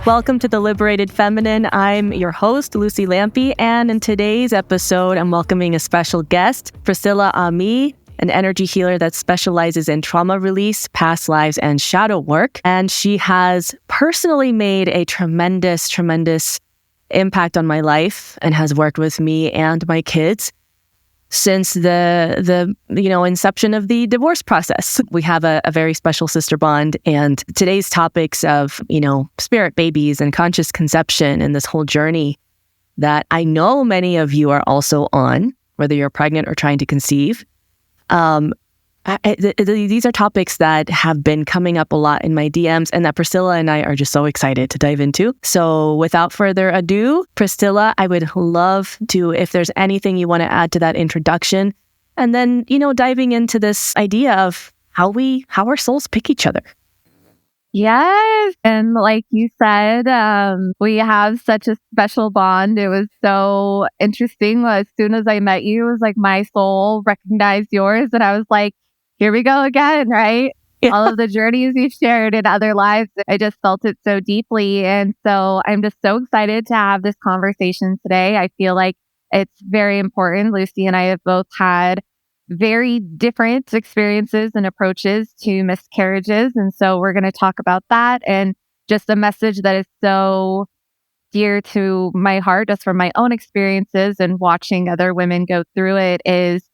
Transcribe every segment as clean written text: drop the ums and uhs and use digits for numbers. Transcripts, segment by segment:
Welcome to The Liberated Feminine. I'm your host, Lucy Lampe, and in today's episode, I'm welcoming a special guest, Priscilla Amie, an energy healer that specializes in trauma release, past lives, and shadow work. And she has personally made a tremendous impact on my life and has worked with me and my kids since the inception of the divorce process. We have a very special sister bond, and today's topics of, spirit babies and conscious conception and this whole journey that I know many of you are also on, whether you're pregnant or trying to conceive. These are topics that have been coming up a lot in my DMs and that Priscilla and I are just so excited to dive into. So without further ado, Priscilla, I would love to, if there's anything you want to add to that introduction, and then, diving into this idea of how our souls pick each other. Yes. And like you said, we have such a special bond. It was so interesting. As soon as I met you, it was like my soul recognized yours. And I was like, here we go again, right? Yeah. All of the journeys we've shared in other lives. I just felt it so deeply. And so I'm just so excited to have this conversation today. I feel like it's very important. Lucy and I have both had very different experiences and approaches to miscarriages. And so we're going to talk about that, and just a message that is so dear to my heart, just from my own experiences and watching other women go through it, is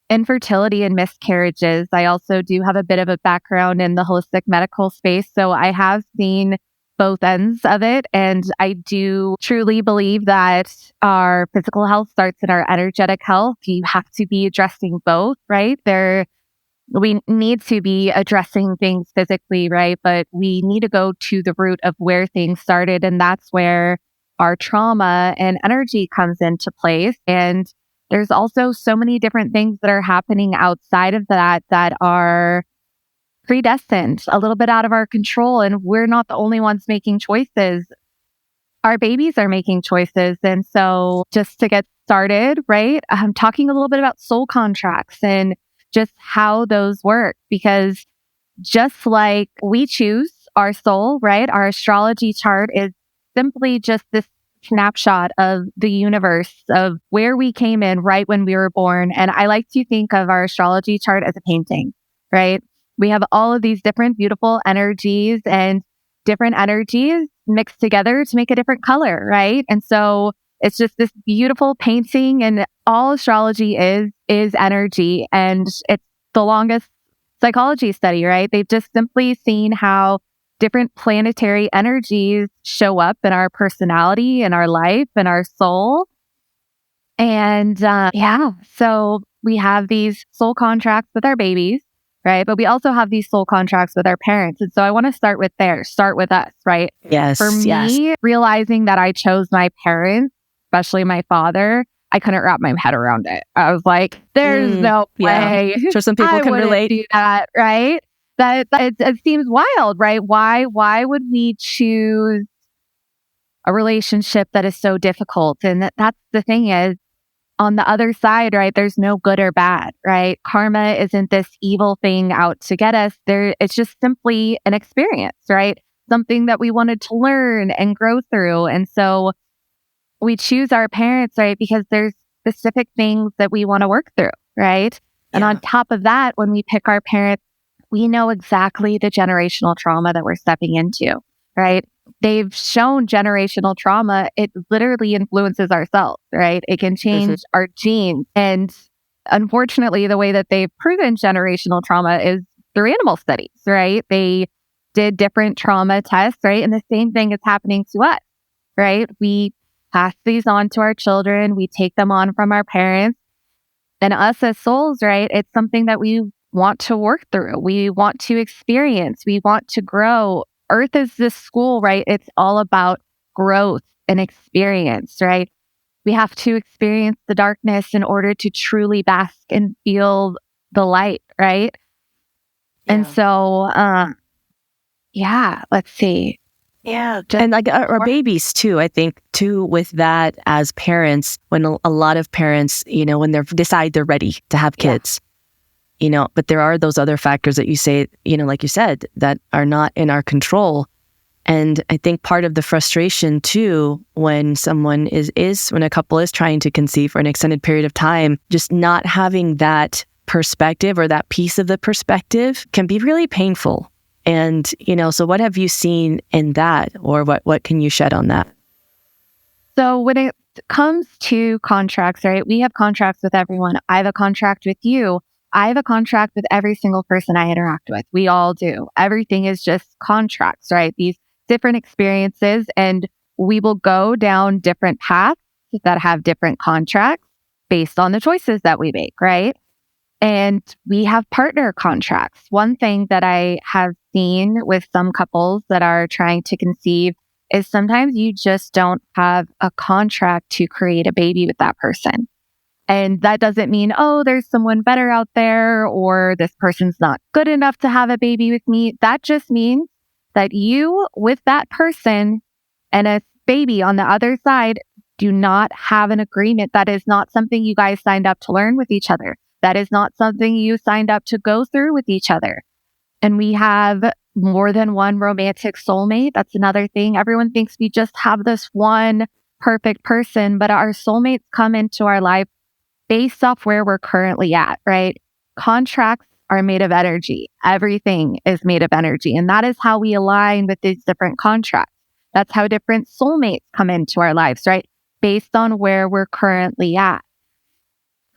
infertility and miscarriages. I also do have a bit of a background in the holistic medical space, so I have seen both ends of it. And I do truly believe that our physical health starts in our energetic health. You have to be addressing both, right? We need to be addressing things physically, right? But we need to go to the root of where things started. And that's where our trauma and energy comes into place. And there's also so many different things that are happening outside of that are predestined, a little bit out of our control. And we're not the only ones making choices. Our babies are making choices. And so just to get started, right, I'm talking a little bit about soul contracts and just how those work. Because just like we choose our soul, right, our astrology chart is simply just this snapshot of the universe, of where we came in right when we were born. And I like to think of our astrology chart as a painting, right? We have all of these different beautiful energies, and different energies mixed together to make a different color, right? And so it's just this beautiful painting, and all astrology is energy. And it's the longest psychology study, right? They've just simply seen how different planetary energies show up in our personality, in our life, in our soul. And so we have these soul contracts with our babies, right? But we also have these soul contracts with our parents. And so I want to start with us, right? Yes. For me, realizing that I chose my parents, especially my father, I couldn't wrap my head around it. I was like, there's no way. Sure, some people can relate. Do that, right? That it seems wild, right? Why would we choose a relationship that is so difficult? And that's the thing is, on the other side, right, there's no good or bad, right? Karma isn't this evil thing out to get us. It's just simply an experience, right? Something that we wanted to learn and grow through. And so we choose our parents, right, because there's specific things that we want to work through, right? And on top of that, when we pick our parents, we know exactly the generational trauma that we're stepping into, right? They've shown generational trauma. It literally influences our cells, right? It can change our genes. And unfortunately, the way that they've proven generational trauma is through animal studies, right? They did different trauma tests, right? And the same thing is happening to us, right? We pass these on to our children. We take them on from our parents. And us as souls, right? It's something that we want to work through. We want to experience. We want to grow. Earth is this school, right? It's all about growth and experience, right? We have to experience the darkness in order to truly bask and feel the light, right? Yeah. And so, let's see. Yeah. And like our babies too, I think too, with that as parents, when a lot of parents, when they decide they're ready to have kids, but there are those other factors that you say, like you said, that are not in our control. And I think part of the frustration too, when someone when a couple is trying to conceive for an extended period of time, just not having that perspective or that piece of the perspective can be really painful. And, so what have you seen in that, or what can you shed on that? So when it comes to contracts, right, we have contracts with everyone. I have a contract with you. I have a contract with every single person I interact with. We all do. Everything is just contracts, right? These different experiences, and we will go down different paths that have different contracts based on the choices that we make, right? And we have partner contracts. One thing that I have seen with some couples that are trying to conceive is sometimes you just don't have a contract to create a baby with that person. And that doesn't mean, oh, there's someone better out there, or this person's not good enough to have a baby with me. That just means that you with that person and a baby on the other side do not have an agreement. That is not something you guys signed up to learn with each other. That is not something you signed up to go through with each other. And we have more than one romantic soulmate. That's another thing. Everyone thinks we just have this one perfect person, but our soulmates come into our life based off where we're currently at, right? Contracts are made of energy. Everything is made of energy. And that is how we align with these different contracts. That's how different soulmates come into our lives, right? Based on where we're currently at.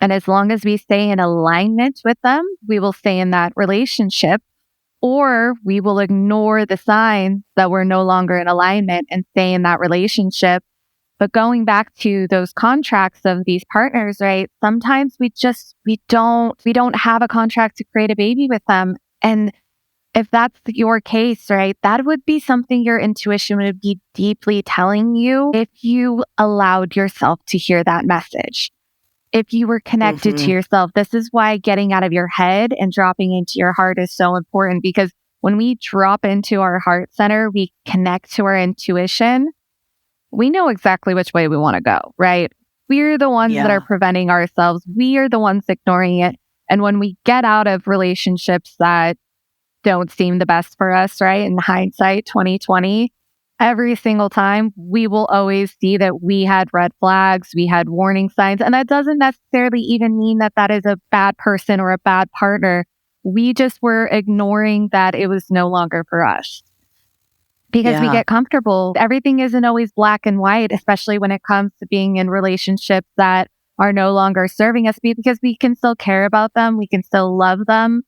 And as long as we stay in alignment with them, we will stay in that relationship, or we will ignore the signs that we're no longer in alignment and stay in that relationship. But going back to those contracts of these partners, right? Sometimes we don't have a contract to create a baby with them. And if that's your case, right, that would be something your intuition would be deeply telling you if you allowed yourself to hear that message. If you were connected to yourself. This is why getting out of your head and dropping into your heart is so important, because when we drop into our heart center, we connect to our intuition. We know exactly which way we want to go, right? We're the ones that are preventing ourselves. We are the ones ignoring it. And when we get out of relationships that don't seem the best for us, right? In hindsight, 2020, every single time, we will always see that we had red flags, we had warning signs. And that doesn't necessarily even mean that that is a bad person or a bad partner. We just were ignoring that it was no longer for us. Because we get comfortable. Everything isn't always black and white, especially when it comes to being in relationships that are no longer serving us, because we can still care about them. We can still love them.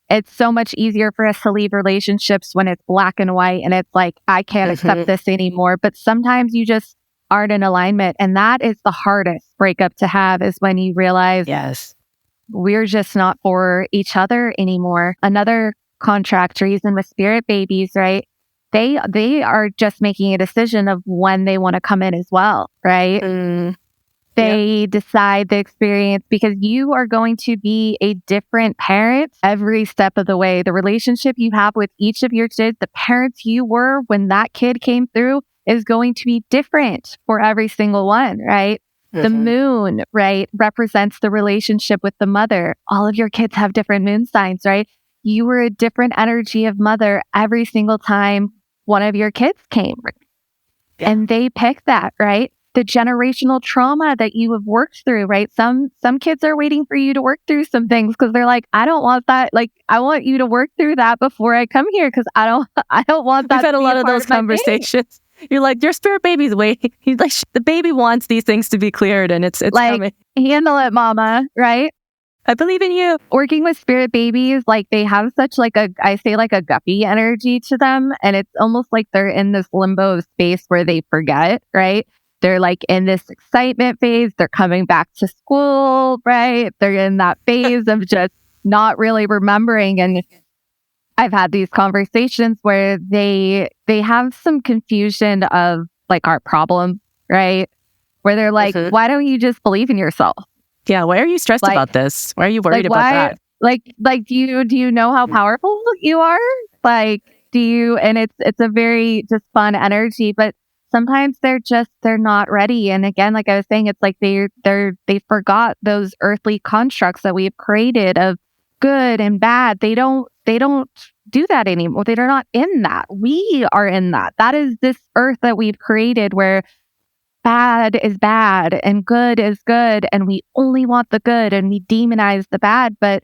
It's so much easier for us to leave relationships when it's black and white and it's like, I can't accept this anymore. But sometimes you just aren't in alignment. And that is the hardest breakup to have, is when you realize we're just not for each other anymore. Another contract reason with spirit babies, right? They are just making a decision of when they want to come in as well, right? They decide the experience, because you are going to be a different parent every step of the way. The relationship you have with each of your kids, the parents you were when that kid came through, is going to be different for every single one, right? The moon, right, represents the relationship with the mother. All of your kids have different moon signs, right? You were a different energy of mother every single time one of your kids came. And they picked that, right? The generational trauma that you have worked through, right? Some kids are waiting for you to work through some things, because they're like, I don't want that. Like, I want you to work through that before I come here, because I don't want that. We've had a lot of those conversations. You're like, your spirit baby's waiting. He's like, the baby wants these things to be cleared, and it's like, coming. Handle it, mama, right? I believe in you. Working with spirit babies, like, they have such like I say like a guppy energy to them. And it's almost like they're in this limbo of space where they forget, right? They're like in this excitement phase. They're coming back to school, right? They're in that phase of just not really remembering. And I've had these conversations where they have some confusion of like our problem, right? Where they're like, why don't you just believe in yourself? Yeah, why are you stressed about this? Why are you worried about that? Like, do you know how powerful you are? Like, do you? And it's a very just fun energy, but sometimes they're not ready. And again, like I was saying, it's like they forgot those earthly constructs that we have created of good and bad. They don't do that anymore. They're not in that. We are in that. That is this earth that we've created where bad is bad and good is good. And we only want the good and we demonize the bad. But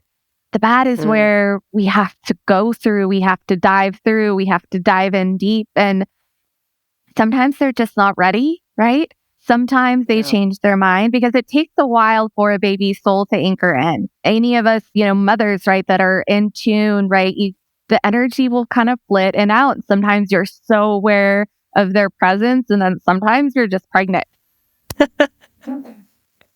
the bad is where we have to go through. We have to dive through. We have to dive in deep. And sometimes they're just not ready, right? Sometimes they change their mind because it takes a while for a baby's soul to anchor in. Any of us, mothers, right, that are in tune, right? The energy will kind of flit and out. Sometimes you're so aware of their presence, and then sometimes you're just pregnant.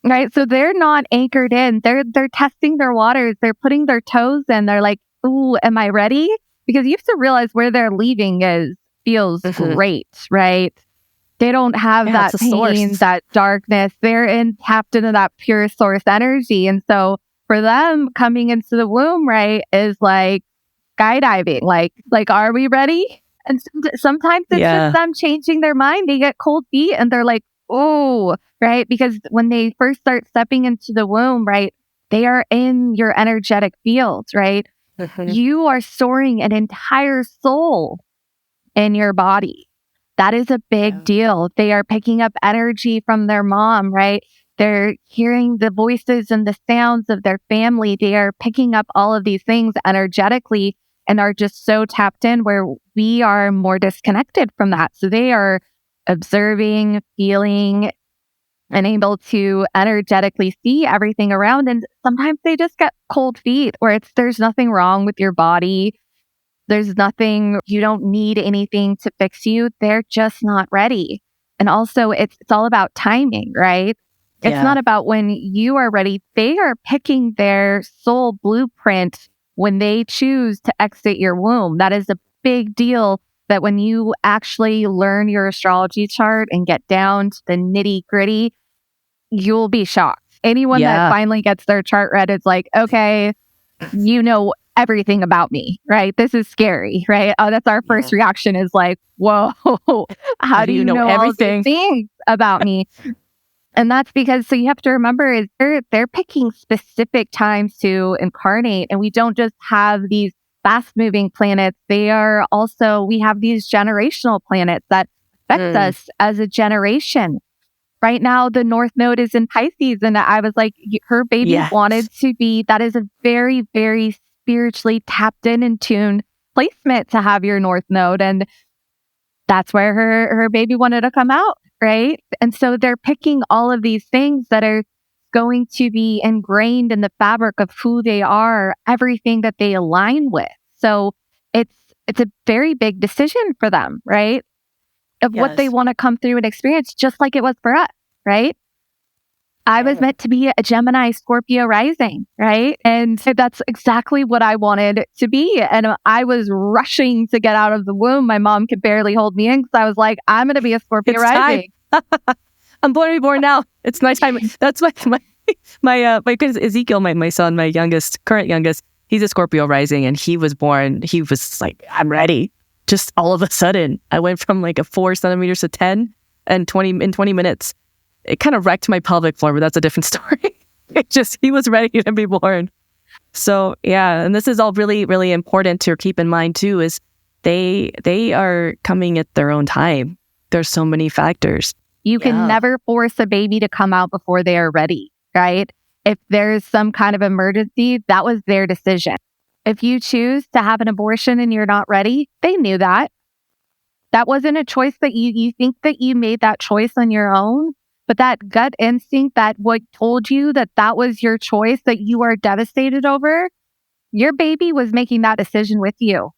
Right? So they're not anchored in. They're testing their waters. They're putting their toes in. They're like, ooh, am I ready? Because you have to realize where they're leaving feels great, right? They don't have that pain, that darkness. They're tapped into that pure source energy. And so for them, coming into the womb, right, is like skydiving. Like, are we ready? And sometimes it's just them changing their mind. They get cold feet and they're like, oh, right? Because when they first start stepping into the womb, right, they are in your energetic fields, right? You are storing an entire soul in your body. That is a big deal. They are picking up energy from their mom, right? They're hearing the voices and the sounds of their family. They are picking up all of these things energetically and are just so tapped in where we are more disconnected from that. So they are observing, feeling, and able to energetically see everything around. And sometimes they just get cold feet where there's nothing wrong with your body. There's nothing, you don't need anything to fix you. They're just not ready. And also it's all about timing, right? It's not about when you are ready. They are picking their soul blueprint when they choose to exit your womb. That is a big deal, that when you actually learn your astrology chart and get down to the nitty gritty, you'll be shocked. Anyone that finally gets their chart read is like, okay, everything about me, right? This is scary, right? Oh, that's our first reaction is like, whoa, how do you know everything? All these things about me? And that's because, so you have to remember, is they're picking specific times to incarnate, and we don't just have these fast-moving planets. We have these generational planets that affect us as a generation. Right now, the North Node is in Pisces, and I was like, her baby wanted to be, that is a very, very spiritually tapped in tuned placement to have your North Node. And that's where her baby wanted to come out, right? And so they're picking all of these things that are going to be ingrained in the fabric of who they are, everything that they align with. So it's a very big decision for them, right? Of what they want to come through and experience, just like it was for us, right? I was meant to be a Gemini Scorpio rising, right? And that's exactly what I wanted to be. And I was rushing to get out of the womb. My mom could barely hold me in because I was like, I'm going to be a Scorpio rising. I'm born to be born now. It's my time. That's what my Ezekiel, my son, my current youngest, he's a Scorpio rising, and he was born. He was like, I'm ready. Just all of a sudden, I went from like a 4 centimeters to 10 and 20 minutes. It kind of wrecked my pelvic floor, but that's a different story. He was ready to be born. So yeah, and this is all really, really important to keep in mind too, is they are coming at their own time. There's so many factors. You can never force a baby to come out before they are ready, right? If there's some kind of emergency, that was their decision. If you choose to have an abortion and you're not ready, they knew that. That wasn't a choice that you think that you made that choice on your own. But that gut instinct that what told you that was your choice, that you are devastated over, your baby was making that decision with you.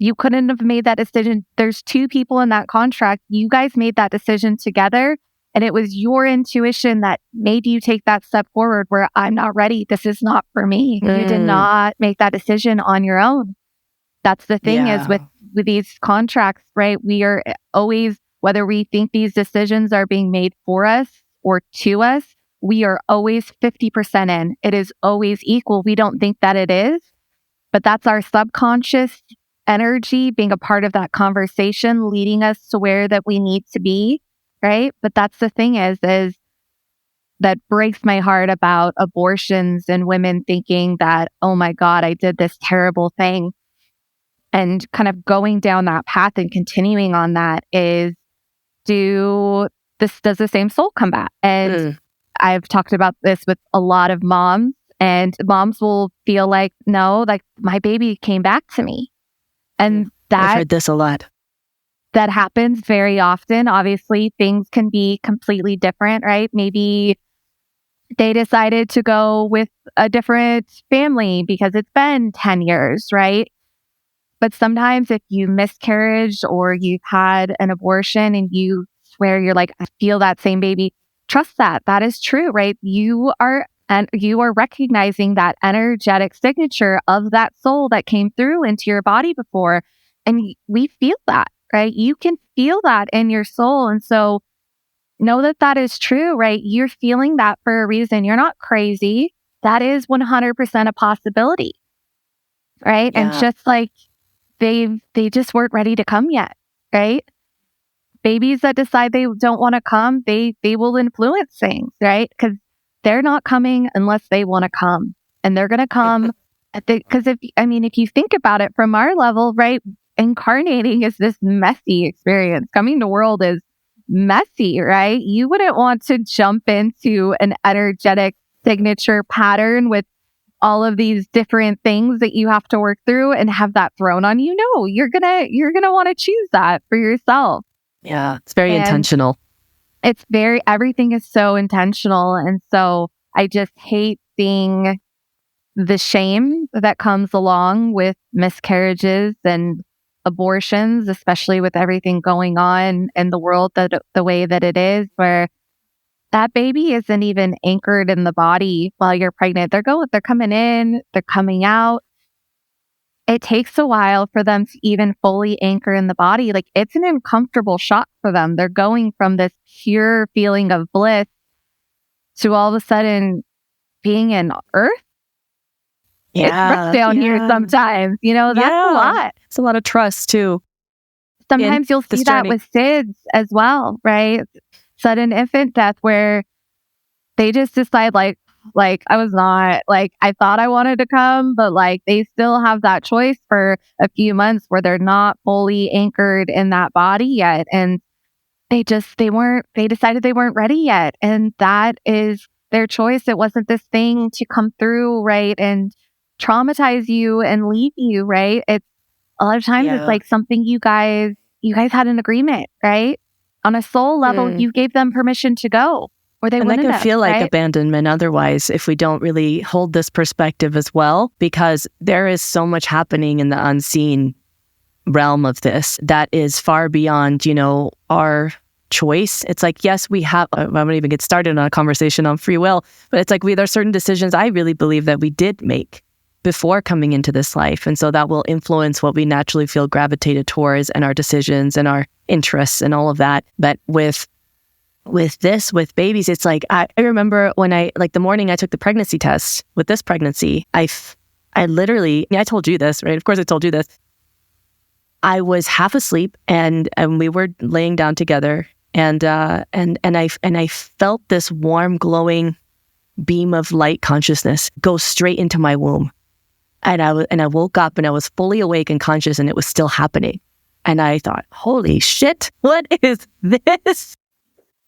You couldn't have made that decision. There's 2 people in that contract. You guys made that decision together. And it was your intuition that made you take that step forward where I'm not ready. This is not for me. You did not make that decision on your own. That's the thing is with these contracts, right? We are always, whether we think these decisions are being made for us or to us, we are always 50% in. It is always equal. We don't think that it is, but that's our subconscious energy being a part of that conversation, leading us to where that we need to be, right? But that's the thing is that breaks my heart about abortions and women thinking that, oh my God, I did this terrible thing. and kind of going down that path and continuing on that is, does the same soul come back? And I've talked about this with a lot of moms, and moms will feel like, no, like my baby came back to me. And I've heard this a lot. That happens very often. Obviously, things can be completely different, right? Maybe they decided to go with a different family because it's been 10 years, right? But sometimes if you miscarriage or you've had an abortion and you swear you're like, I feel that same baby, trust that. That is true, right? You are recognizing that energetic signature of that soul that came through into your body before. And we feel that, right? You can feel that in your soul. And so know that that is true, right? You're feeling that for a reason. You're not crazy. That is 100% a possibility, right? Yeah. And just like they just weren't ready to come yet, right? Babies that decide they don't want to come, they will influence things, right? Because they're not coming unless they want to come, and they're going to come because if you think about it from our level, right? Incarnating is this messy experience. Coming to world is messy, right? You wouldn't want to jump into an energetic signature pattern with all of these different things that you have to work through and have that thrown on you. No, you're gonna want to choose that for yourself. Yeah, it's very intentional. Everything is so intentional. And so I just hate seeing the shame that comes along with miscarriages and abortions, especially with everything going on in the world the way that it is, where that baby isn't even anchored in the body while you're pregnant. They're coming in, they're coming out. It takes a while for them to even fully anchor in the body. Like, it's an uncomfortable shock for them. They're going from this pure feeling of bliss to all of a sudden being in earth. Yeah. It's rough down here sometimes. That's a lot. It's a lot of trust too. Sometimes you'll see that with SIDS as well, right? Sudden infant death, where they just decide like I was not, like, I thought I wanted to come, but like they still have that choice for a few months where they're not fully anchored in that body yet. And they decided they weren't ready yet. And that is their choice. It wasn't this thing to come through, right? And traumatize you and leave you, right? It's a lot of times it's like something you guys had an agreement, right? On a soul level, you gave them permission to go. Or they wouldn't have, that can feel like right? abandonment otherwise if we don't really hold this perspective as well, because there is so much happening in the unseen realm of this that is far beyond, our choice. It's like, yes, we have, I won't even get started on a conversation on free will, but it's like there are certain decisions I really believe that we did make before coming into this life. And so that will influence what we naturally feel gravitated towards and our decisions and our interests and all of that. But with babies, it's like, I remember when the morning I took the pregnancy test with this pregnancy, I literally, I told you this, right? Of course I told you this. I was half asleep and we were laying down together and I felt this warm, glowing beam of light consciousness go straight into my womb. And I woke up and I was fully awake and conscious, and it was still happening. And I thought, holy shit, what is this?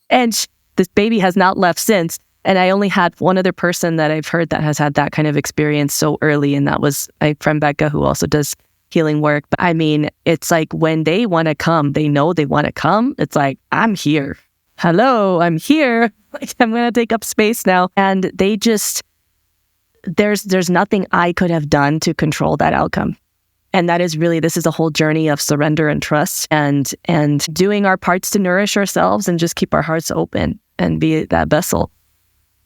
And this baby has not left since. And I only had one other person that I've heard that has had that kind of experience so early. And that was my friend Becca, who also does healing work. But I mean, it's like when they want to come, they know they want to come. It's like, I'm here. Hello, I'm here. Like, I'm going to take up space now. And they just, there's nothing I could have done to control that outcome. And that is really, this is a whole journey of surrender and trust and doing our parts to nourish ourselves and just keep our hearts open and be that vessel.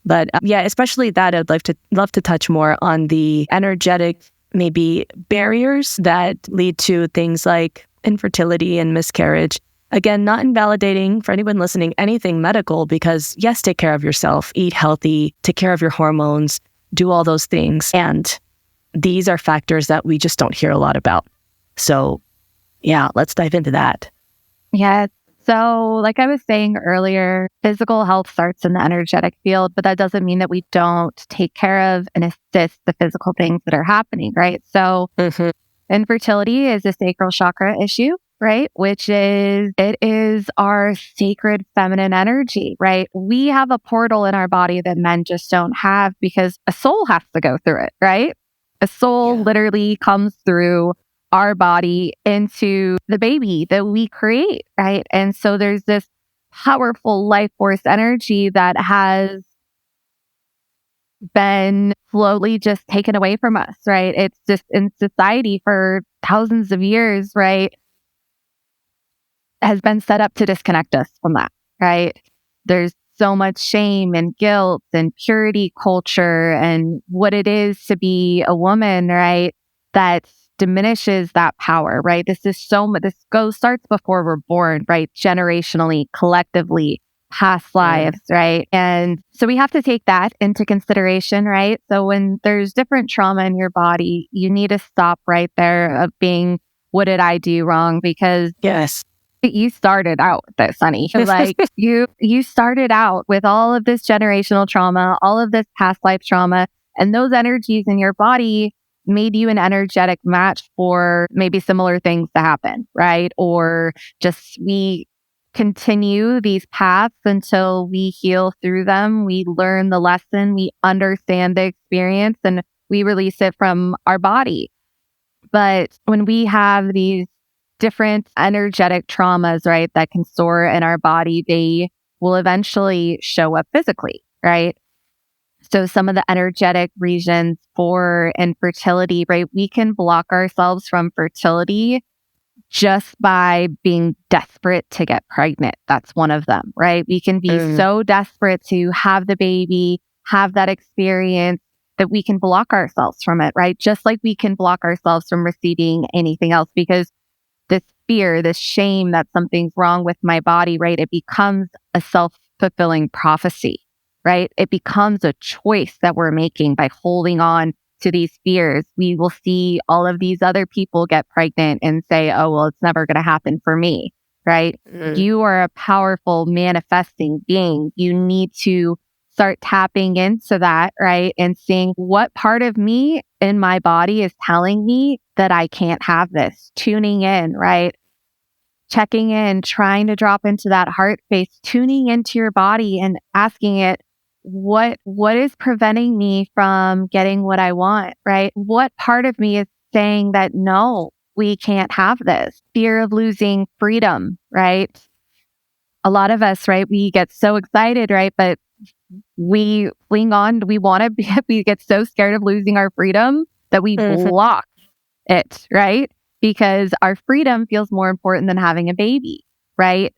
But especially that, I'd love to touch more on the energetic, maybe barriers that lead to things like infertility and miscarriage. Again, not invalidating for anyone listening anything medical, because yes, take care of yourself, eat healthy, take care of your hormones, do all those things. And these are factors that we just don't hear a lot about. So let's dive into that. Yeah. So like I was saying earlier, physical health starts in the energetic field, but that doesn't mean that we don't take care of and assist the physical things that are happening, right? So if Infertility is a sacral chakra issue, right? It is our sacred feminine energy, right? We have a portal in our body that men just don't have because a soul has to go through it, right? A soul literally comes through our body into the baby that we create, right? And so there's this powerful life force energy that has been slowly just taken away from us, right? It's just in society for thousands of years, right? Has been set up to disconnect us from that, right? There's so much shame and guilt and purity culture and what it is to be a woman, right? That diminishes that power, right? Starts before we're born, right? Generationally, collectively, past lives, right? And so we have to take that into consideration, right? So when there's different trauma in your body, you need to stop right there of being, what did I do wrong? Because you started out with this, honey. Like you started out with all of this generational trauma, all of this past life trauma, and those energies in your body made you an energetic match for maybe similar things to happen, right? Or just we continue these paths until we heal through them. We learn the lesson, we understand the experience, and we release it from our body. But when we have these different energetic traumas, right, that can store in our body, they will eventually show up physically, right? So some of the energetic regions for infertility, right, we can block ourselves from fertility just by being desperate to get pregnant. That's one of them, right? We can be so desperate to have the baby, have that experience, that we can block ourselves from it, right? Just like we can block ourselves from receiving anything else, because this fear, this shame that something's wrong with my body, right? It becomes a self-fulfilling prophecy, right? It becomes a choice that we're making by holding on to these fears. We will see all of these other people get pregnant and say, oh, well, it's never going to happen for me, right? You are a powerful manifesting being. You need to start tapping into that, right? And seeing what part of me in my body is telling me that I can't have this. Tuning in, right? Checking in, trying to drop into that heart space, tuning into your body and asking it, what is preventing me from getting what I want, right? What part of me is saying that, no, we can't have this? Fear of losing freedom, right? A lot of us, right? We get so excited, right? But we cling on. We get so scared of losing our freedom that we block it, right? Because our freedom feels more important than having a baby, right?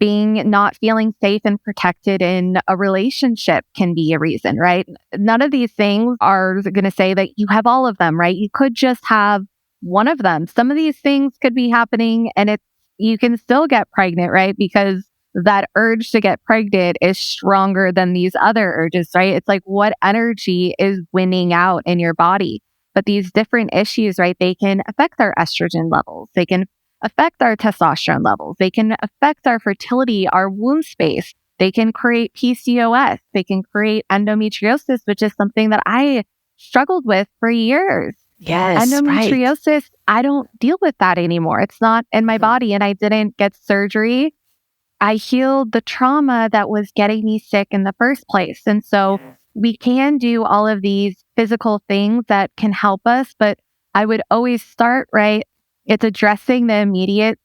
Not feeling safe and protected in a relationship can be a reason, right? None of these things are going to say that you have all of them, right? You could just have one of them. Some of these things could be happening and you can still get pregnant, right? Because that urge to get pregnant is stronger than these other urges, right? It's like, what energy is winning out in your body? But these different issues, right, they can affect our estrogen levels. They can affect our testosterone levels. They can affect our fertility, our womb space. They can create PCOS. They can create endometriosis, which is something that I struggled with for years. Yes, endometriosis, right. I don't deal with that anymore. It's not in my body, and I didn't get surgery. I healed the trauma that was getting me sick in the first place. And so we can do all of these physical things that can help us, but I would always start, right? It's addressing the immediate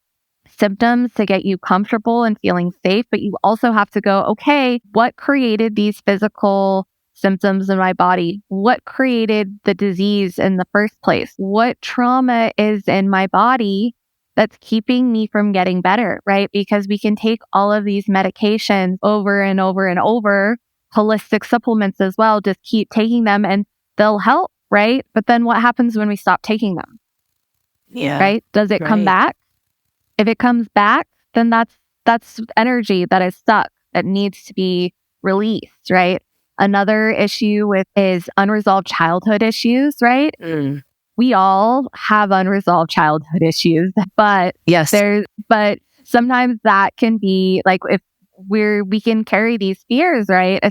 symptoms to get you comfortable and feeling safe, but you also have to go, okay, what created these physical symptoms in my body? What created the disease in the first place? What trauma is in my body that's keeping me from getting better, right? Because we can take all of these medications over and over and over, holistic supplements as well, just keep taking them and they'll help, right? But then what happens when we stop taking them? Yeah. Right? Does it come back? If it comes back, then that's energy that is stuck, that needs to be released, right? Another issue is unresolved childhood issues, right? We all have unresolved childhood issues, but but sometimes that can be like, if we can carry these fears, right?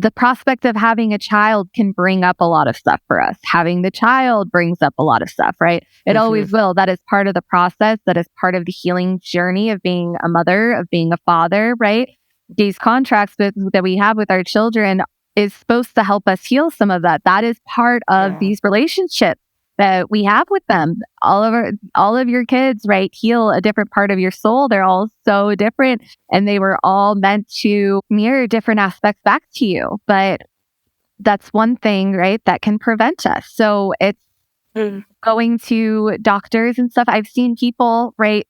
the prospect of having a child can bring up a lot of stuff for us. Having the child brings up a lot of stuff, right? It always will. That is part of the process. That is part of the healing journey of being a mother, of being a father, right? These contracts that we have with our children is supposed to help us heal some of that. That is part of these relationships that we have with them. All of your kids, right, heal a different part of your soul. They're all so different, and they were all meant to mirror different aspects back to you. But that's one thing, right, that can prevent us. So it's going to doctors and stuff. I've seen people, right,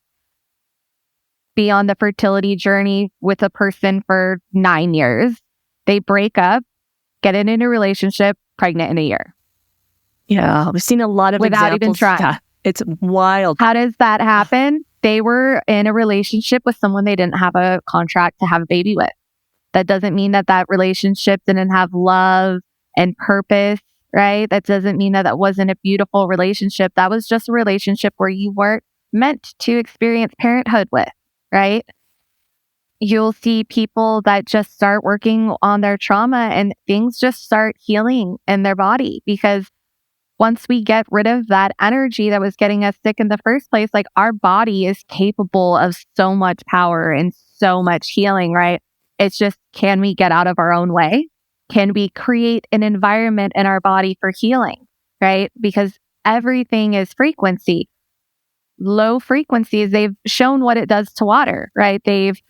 be on the fertility journey with a person for 9 years. They break up, get in a relationship, pregnant in a year. Yeah, we've seen a lot of without examples. even trying. Yeah, it's wild. How does that happen? They were in a relationship with someone they didn't have a contract to have a baby with. That doesn't mean that relationship didn't have love and purpose, right? That doesn't mean that wasn't a beautiful relationship. That was just a relationship where you weren't meant to experience parenthood with, right? You'll see people that just start working on their trauma and things just start healing in their body, because once we get rid of that energy that was getting us sick in the first place, like, our body is capable of so much power and so much healing, right? It's just, can we get out of our own way? Can we create an environment in our body for healing, right? Because everything is frequency. Low frequencies, they've shown what it does to water, right? They've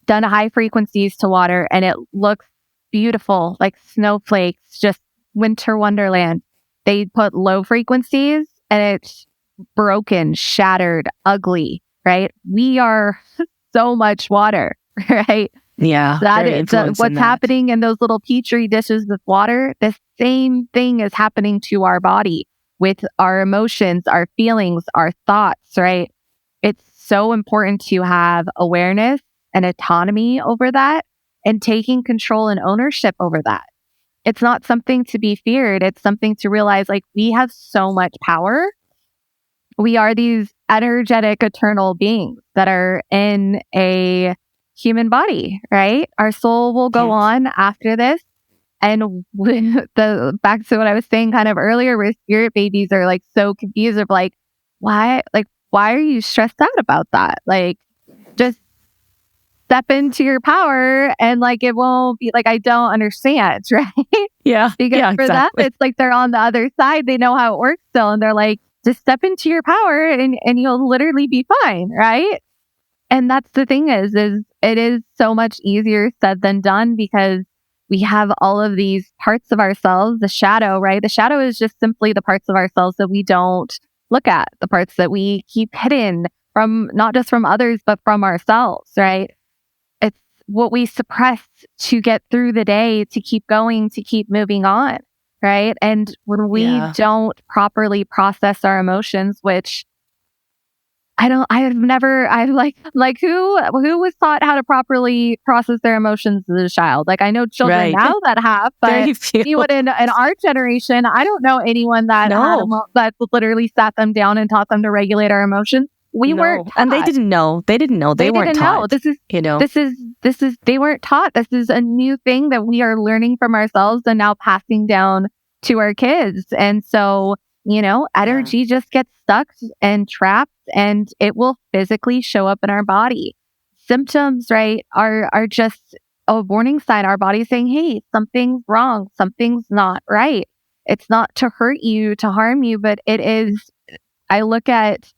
done high frequencies to water and it looks beautiful, like snowflakes, just winter wonderland. They put low frequencies and it's broken, shattered, ugly, right? We are so much water, right? Yeah. That is what's happening in those little petri dishes with water. The same thing is happening to our body with our emotions, our feelings, our thoughts, right? It's so important to have awareness and autonomy over that and taking control and ownership over that. It's not something to be feared. It's something to realize, like, we have so much power. We are these energetic, eternal beings that are in a human body, right? Our soul will go on after this. And back to what I was saying kind of earlier, where spirit babies are like so confused of like, why are you stressed out about that? Like, just step into your power and like, it won't be like, I don't understand, right? Yeah. Because for them, it's like they're on the other side. They know how it works still. And they're like, just step into your power and you'll literally be fine, right? And that's the thing is it is so much easier said than done, because we have all of these parts of ourselves, the shadow, right? The shadow is just simply the parts of ourselves that we don't look at, the parts that we keep hidden from, not just from others, but from ourselves, right? It's what we suppress to get through the day, to keep going, to keep moving on, right? And when we don't properly process our emotions, which who was taught how to properly process their emotions as a child? Like, I know children now that have, but anyone in our generation, I don't know anyone that that literally sat them down and taught them to regulate our emotions. We weren't taught. And they didn't know. They weren't taught. This is they weren't taught. This is a new thing that we are learning from ourselves and now passing down to our kids. And so, energy just gets stuck and trapped, and it will physically show up in our body. Symptoms, right, are just a warning sign. Our body's saying, hey, something's wrong. Something's not right. It's not to hurt you, to harm you, but it is. I look at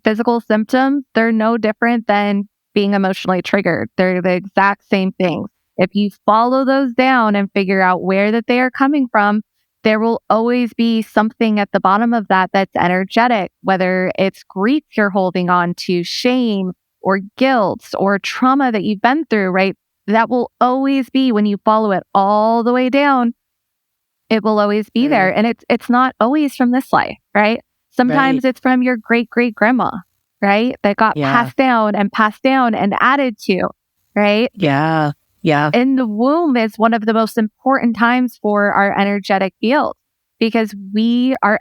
physical symptoms. They're no different than being emotionally triggered. They're the exact same things. If you follow those down and figure out where that they are coming from, there will always be something at the bottom of that that's energetic, whether it's grief you're holding on to, shame or guilt or trauma that you've been through, right? That will always be, when you follow it all the way down, it will always be there. And it's not always from this life, right? Sometimes it's from your great-great-grandma, right? That got passed down and added to, right? Yeah. Yeah. In the womb is one of the most important times for our energetic field, because our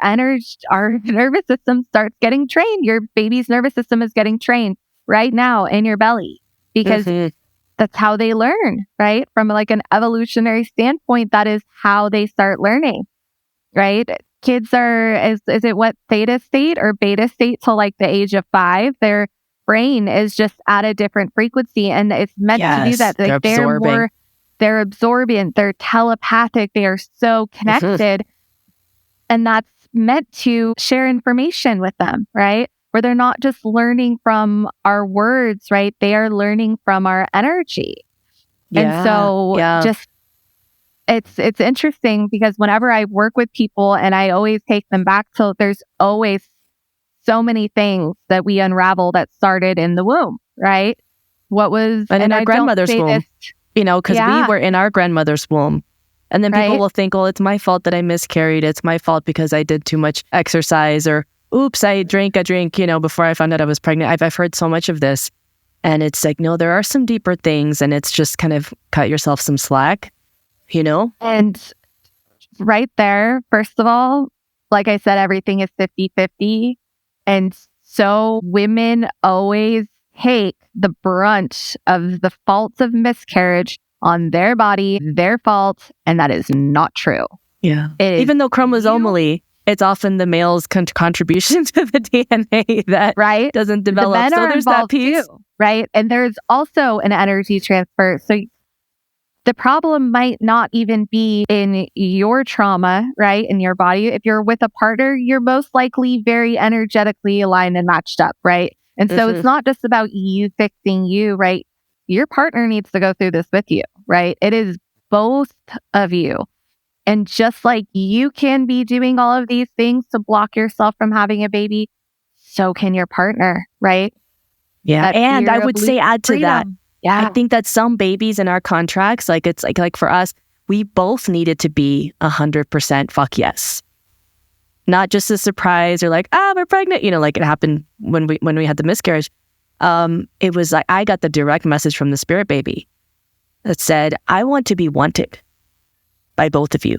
nervous system starts getting trained. Your baby's nervous system is getting trained right now in your belly, because that's how they learn, right? From like an evolutionary standpoint, that is how they start learning, right? Kids is it what, theta state or beta state till like the age of 5? Their brain is just at a different frequency, and it's meant to do that. Like they're absorbent, they're telepathic, they are so connected. And that's meant to share information with them, right? Where they're not just learning from our words, right? They are learning from our energy. And so just it's interesting because whenever I work with people and I always take them back to, there's always so many things that we unravel that started in the womb, right? And in our grandmother's womb, because we were in our grandmother's womb. And then people will think, well, it's my fault that I miscarried. It's my fault because I did too much exercise, or oops, I drank a drink, before I found out I was pregnant. I've heard so much of this. And it's like, no, there are some deeper things, and it's just kind of cut yourself some slack, And right there, first of all, like I said, everything is 50-50. And so women always take the brunt of the faults of miscarriage on their body, their fault, and that is not true. Yeah. Even though chromosomally, it's often the male's contribution to the DNA that doesn't develop. The men so are there's that piece. Too, right? And there's also an energy transfer. So the problem might not even be in your trauma, right? In your body. If you're with a partner, you're most likely very energetically aligned and matched up, right? And so it's not just about you fixing you, right? Your partner needs to go through this with you, right? It is both of you. And just like you can be doing all of these things to block yourself from having a baby, so can your partner, right? Yeah. And I would say add to that. Yeah. I think that some babies in our contracts, like it's like for us, we both needed to be 100% fuck yes. Not just a surprise or like, we're pregnant, like it happened when we had the miscarriage. It was like, I got the direct message from the spirit baby that said, I want to be wanted by both of you.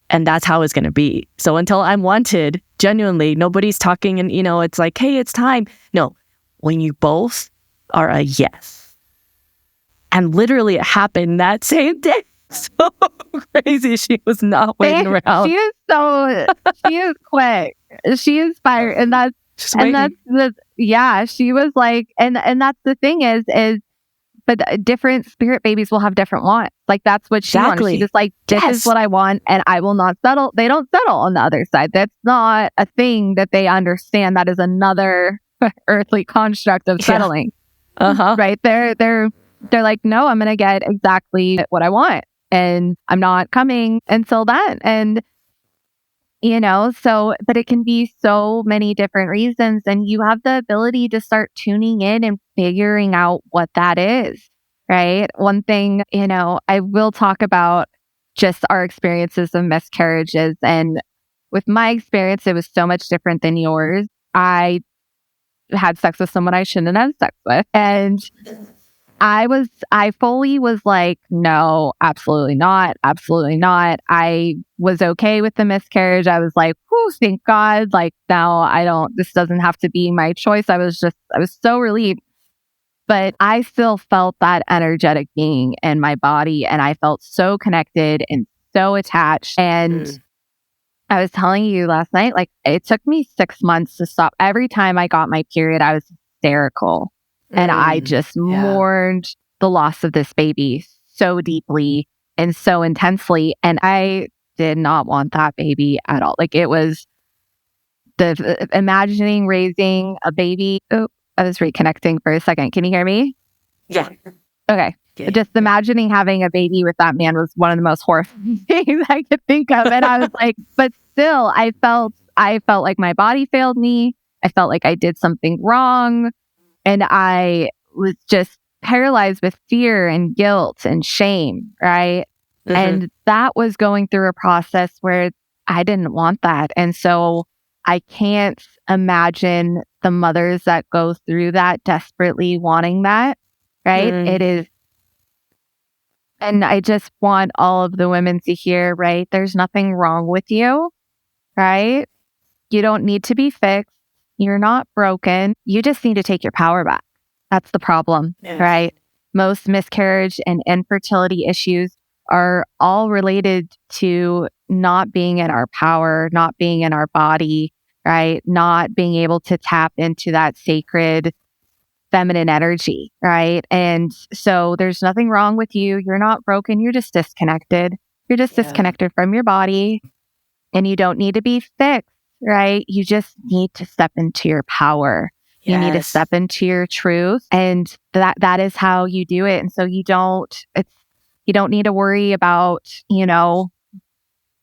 And that's how it's going to be. So until I'm wanted, genuinely, nobody's talking and, it's like, hey, it's time. No, when you both are a yes. And literally it happened that same day. So crazy. She was not waiting around. She is quick. She is fire. And that's she was like, and that's the thing is, but different spirit babies will have different wants. Like that's what she wanted. She just like, this is what I want and I will not settle. They don't settle on the other side. That's not a thing that they understand. That is another earthly construct of settling. Right? They're like, no, I'm going to get exactly what I want. And I'm not coming until then. And, but it can be so many different reasons. And you have the ability to start tuning in and figuring out what that is, right? One thing, I will talk about just our experiences of miscarriages. And with my experience, it was so much different than yours. I had sex with someone I shouldn't have sex with. And I fully was like, no, absolutely not. Absolutely not. I was okay with the miscarriage. I was like, whew, thank God. Like now this doesn't have to be my choice. I was so relieved, but I still felt that energetic being in my body and I felt so connected and so attached. And I was telling you last night, like it took me 6 months to stop. Every time I got my period, I was hysterical. And I just mourned the loss of this baby so deeply and so intensely. And I did not want that baby at all. Like it was imagining raising a baby. Oh, I was reconnecting for a second. Can you hear me? Yeah. Okay. Yeah. Just imagining having a baby with that man was one of the most horrifying things I could think of. And I was like, but still, I felt like my body failed me. I felt like I did something wrong. And I was just paralyzed with fear and guilt and shame, right? And that was going through a process where I didn't want that. And so I can't imagine the mothers that go through that desperately wanting that, right? It is. And I just want all of the women to hear, right? There's nothing wrong with you, right? You don't need to be fixed. You're not broken. You just need to take your power back. That's the problem, right? most miscarriage and infertility issues are all related to not being in our power, not being in our body, right? Not being able to tap into that sacred feminine energy, right? And so there's nothing wrong with you. You're not broken. You're just disconnected. You're just disconnected from your body, and you don't need to be fixed, right? You just need to step into your power. You need to step into your truth, and that is how you do it. And so you don't need to worry about,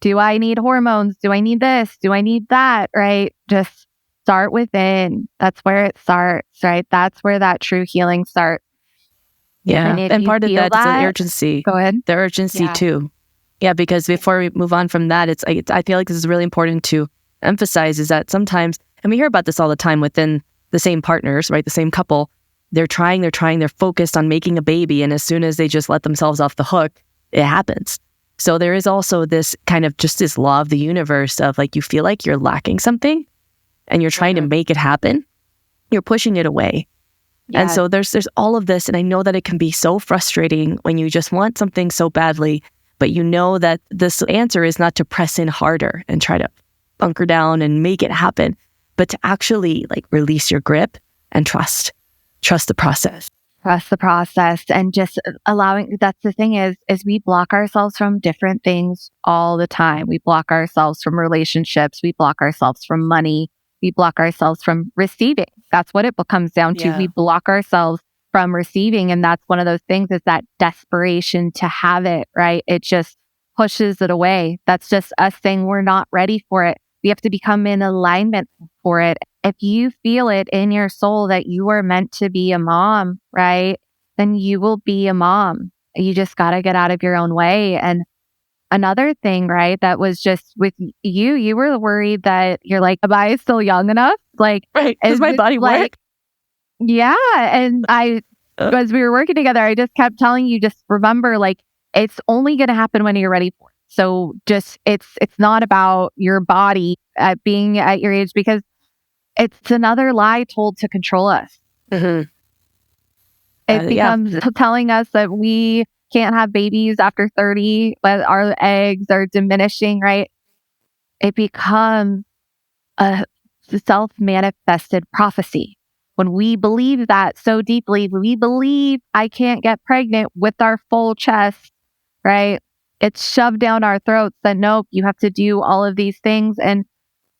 do I need hormones? Do I need this? Do I need that? Right? Just start within. That's where it starts, right? That's where that true healing starts. Yeah. And part of that is the urgency. Go ahead. The urgency too. Yeah, because before we move on from that, it's like, I feel like this is really important to emphasize, is that sometimes, and we hear about this all the time within the same partners, right? The same couple, they're focused on making a baby. And as soon as they just let themselves off the hook, it happens. So there is also this kind of just this law of the universe of like, you feel like you're lacking something and you're trying to make it happen. You're pushing it away. Yeah. And so there's all of this. And I know that it can be so frustrating when you just want something so badly, but you know that this answer is not to press in harder and try to bunker down and make it happen, but to actually like release your grip and trust the process. Trust the process, and just allowing, that's the thing is we block ourselves from different things all the time. We block ourselves from relationships. We block ourselves from money. We block ourselves from receiving. That's what it comes down to. We block ourselves from receiving. And that's one of those things, is that desperation to have it, right? It just pushes it away. That's just us saying we're not ready for it. We have to become in alignment for it. If you feel it in your soul that you are meant to be a mom, right? Then you will be a mom. You just got to get out of your own way. And another thing, right, that was just with you were worried that you're like, am I still young enough? Like, right. Does my body work? Yeah. And as we were working together, I just kept telling you, just remember, like, it's only going to happen when you're ready for it. So just, it's not about your body being at your age, because it's another lie told to control us. Mm-hmm. It becomes telling us that we can't have babies after 30, but our eggs are diminishing, right? It becomes a self-manifested prophecy. When we believe that so deeply, when we believe I can't get pregnant with our full chest, right? It's shoved down our throats that nope, you have to do all of these things, and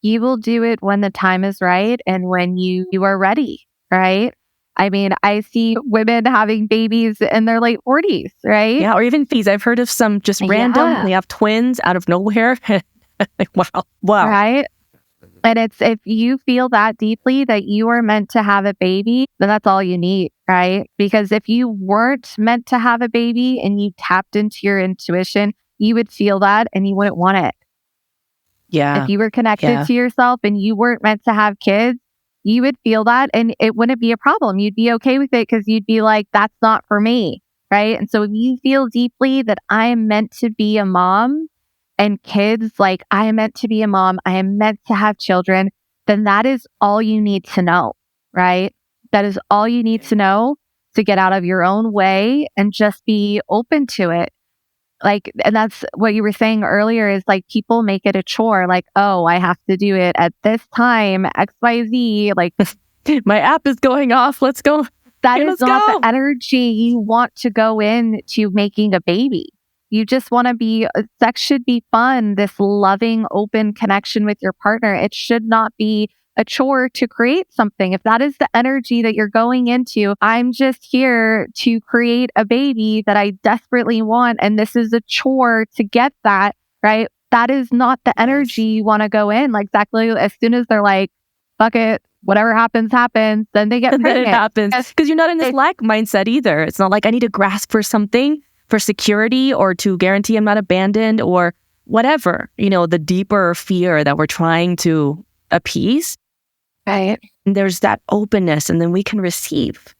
you will do it when the time is right and when you are ready, right? I mean, I see women having babies in their late 40s, right? Yeah, or even fees. I've heard of some just random, they have twins out of nowhere. Like, wow. Right? And it's, if you feel that deeply that you are meant to have a baby, then that's all you need, right? Because if you weren't meant to have a baby and you tapped into your intuition, you would feel that and you wouldn't want it. Yeah. If you were connected to yourself and you weren't meant to have kids, you would feel that and it wouldn't be a problem. You'd be okay with it because you'd be like, that's not for me, right? And so if you feel deeply that I am meant to be a mom, and kids, like, I am meant to be a mom, I am meant to have children, then that is all you need to know, right? That is all you need to know to get out of your own way and just be open to it. Like, and that's what you were saying earlier, is like, people make it a chore, like, oh, I have to do it at this time, XYZ, like, my app is going off, let's go. That is not the energy you want to go into making a baby. You just want to be, sex should be fun, this loving, open connection with your partner. It should not be a chore to create something. If that is the energy that you're going into, I'm just here to create a baby that I desperately want, and this is a chore to get that, right? That is not the energy you want to go in. Like, exactly, as soon as they're like, fuck it, whatever happens, happens, then they get pregnant. Then it happens. Because you're not in this lack mindset either. It's not like I need to grasp for something for security or to guarantee I'm not abandoned or whatever, the deeper fear that we're trying to appease. Right. And there's that openness, and then we can receive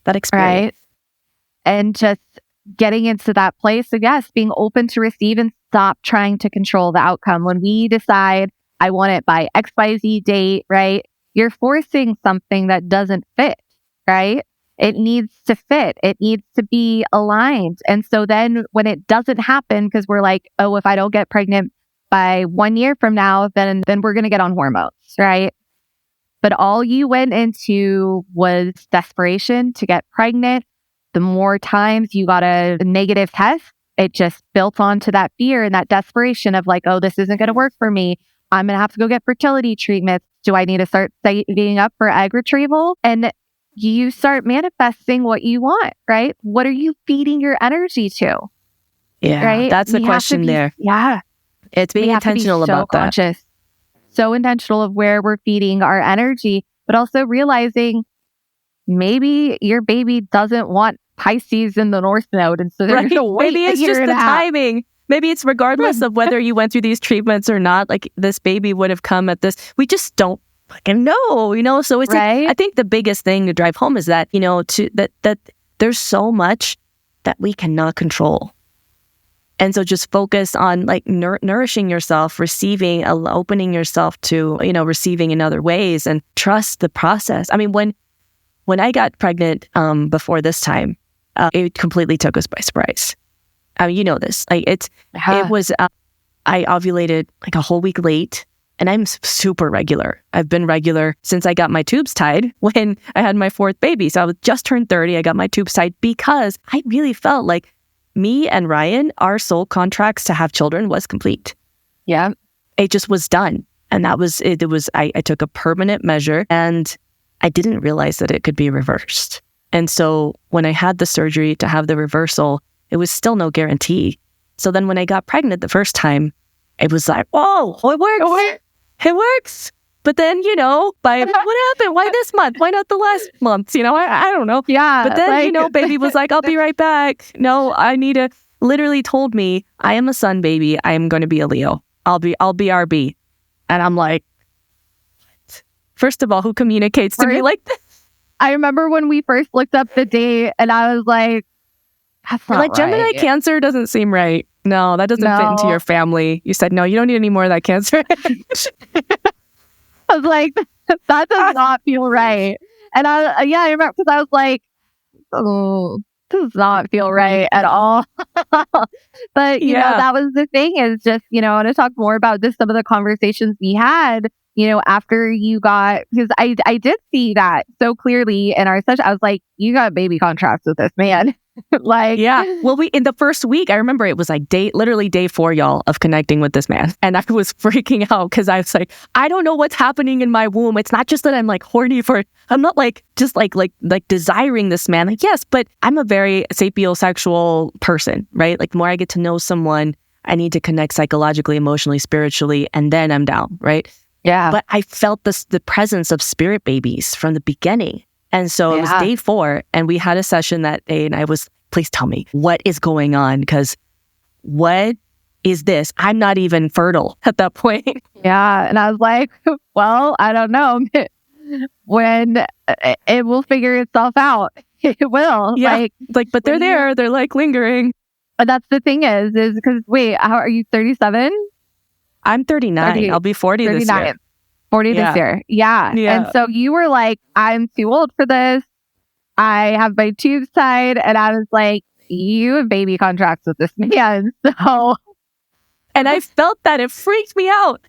that experience. Right. And just getting into that place of, yes, being open to receive and stop trying to control the outcome. When we decide I want it by XYZ date, right? You're forcing something that doesn't fit, right? It needs to fit. It needs to be aligned. And so then when it doesn't happen, because we're like, oh, if I don't get pregnant by 1 year from now, then we're going to get on hormones, right? But all you went into was desperation to get pregnant. The more times you got a negative test, it just built onto that fear and that desperation of like, oh, this isn't going to work for me. I'm going to have to go get fertility treatments. Do I need to start saving up for egg retrieval? And you start manifesting what you want, right? What are you feeding your energy to? Yeah, right? That's the question there. Yeah. It's being intentional about that. So intentional of where we're feeding our energy, but also realizing maybe your baby doesn't want Pisces in the North Node. And so they're going to wait. Maybe it's just the timing. Maybe it's regardless of whether you went through these treatments or not, like this baby would have come at this. We just don't fucking know, So it's I think the biggest thing to drive home is that, that there's so much that we cannot control. And so just focus on like nourishing yourself, receiving, opening yourself to, receiving in other ways, and trust the process. I mean, when I got pregnant before this time, it completely took us by surprise. You know this. It was, I ovulated like a whole week late, and I'm super regular. I've been regular since I got my tubes tied when I had my fourth baby. So I was just turned 30. I got my tubes tied because I really felt like me and Ryan, our soul contracts to have children was complete. Yeah. It just was done. And that was it. I took a permanent measure, and I didn't realize that it could be reversed. And so when I had the surgery to have the reversal, it was still no guarantee. So then when I got pregnant the first time, it was like, whoa, it works. It works. But then, by what happened? Why this month? Why not the last month? I don't know. Yeah. But then, baby was like, I'll be right back. No, literally told me, I am a sun baby. I am going to be a Leo. I'll be RB. And I'm like, what? First of all, who communicates to me like this? I remember when we first looked up the date, and I was like, that's not right. Gemini Cancer doesn't seem right. No, that doesn't fit into your family. You said, no, you don't need any more of that Cancer. I was like, that does not feel right. And I remember because I was like, oh, this does not feel right at all. But, that was the thing is just, I want to talk more about this, some of the conversations we had, after you got, because I did see that so clearly in our session. I was like, you got baby contracts with this man. Well, in the first week, I remember it was like literally day 4, y'all, of connecting with this man. And I was freaking out because I was like, I don't know what's happening in my womb. It's not just that I'm like horny for it. I'm not like just like desiring this man. Like, yes, but I'm a very sapiosexual person, right? Like the more I get to know someone, I need to connect psychologically, emotionally, spiritually, and then I'm down, right? Yeah. But I felt the presence of spirit babies from the beginning. And so it was day 4, and we had a session that day, and I was, please tell me, what is going on? Because what is this? I'm not even fertile at that point. Yeah. And I was like, well, I don't know. When it will figure itself out, it will. Yeah. But they're there. They're like lingering. But that's the thing is because, wait, how are you 37? I'm 39. I'll be 40 this year. 40 this year. Yeah. And so you were like, I'm too old for this. I have my tubes tied. And I was like, you have baby contracts with this man. So. And I felt that. It freaked me out.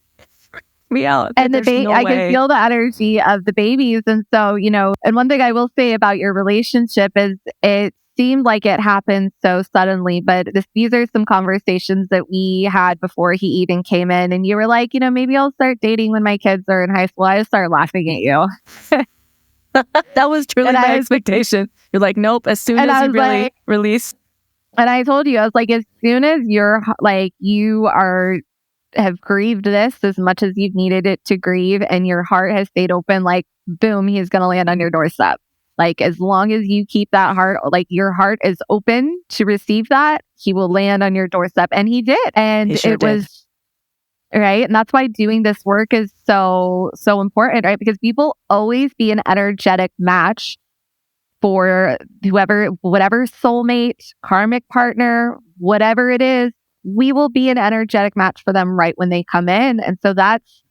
And I can feel the energy of the babies. And so, and one thing I will say about your relationship is it seemed like it happened so suddenly, but these are some conversations that we had before he even came in. And you were like, maybe I'll start dating when my kids are in high school. I just started laughing at you. That was truly my expectation. You're like, nope, as soon as you really release. And I told you, I was like, as soon as you're like, have grieved this as much as you've needed it to grieve, and your heart has stayed open, like, boom, he's going to land on your doorstep. Like, as long as you keep that heart, like your heart is open to receive that, he will land on your doorstep. And he did. And it was right. And that's why doing this work is so, so important, right? Because we will always be an energetic match for whatever soulmate, karmic partner, whatever it is, we will be an energetic match for them right when they come in. And so that's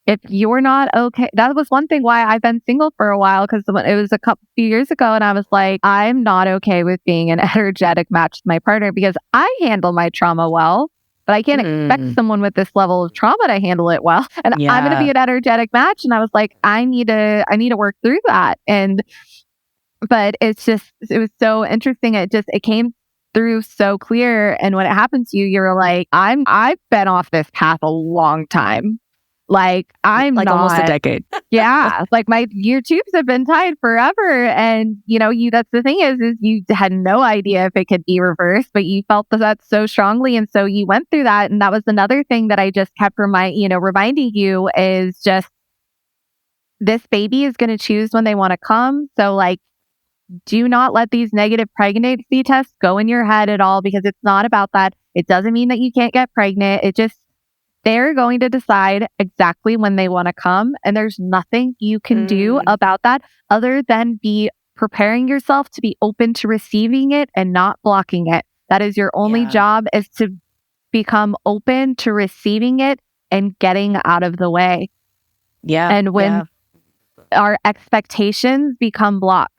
if you're not okay, that was one thing why I've been single for a while, because it was a few years ago, and I was like, I'm not okay with being an energetic match to my partner because I handle my trauma well, but I can't expect someone with this level of trauma to handle it well. And I'm going to be an energetic match. And I was like, I need to work through that. But it was so interesting. It came through so clear. And when it happened to you, you were like, I've been off this path a long time. Like, I'm like not, almost a decade. Yeah. Like, your tubes have been tied forever. And, that's the thing is you had no idea if it could be reversed, but you felt that so strongly. And so you went through that. And that was another thing that I just kept reminding you is just, this baby is going to choose when they want to come. So, like, do not let these negative pregnancy tests go in your head at all, because it's not about that. It doesn't mean that you can't get pregnant. They're going to decide exactly when they want to come. And there's nothing you can do about that other than be preparing yourself to be open to receiving it and not blocking it. That is your only job, is to become open to receiving it and getting out of the way. Yeah. And when our expectations become blocks,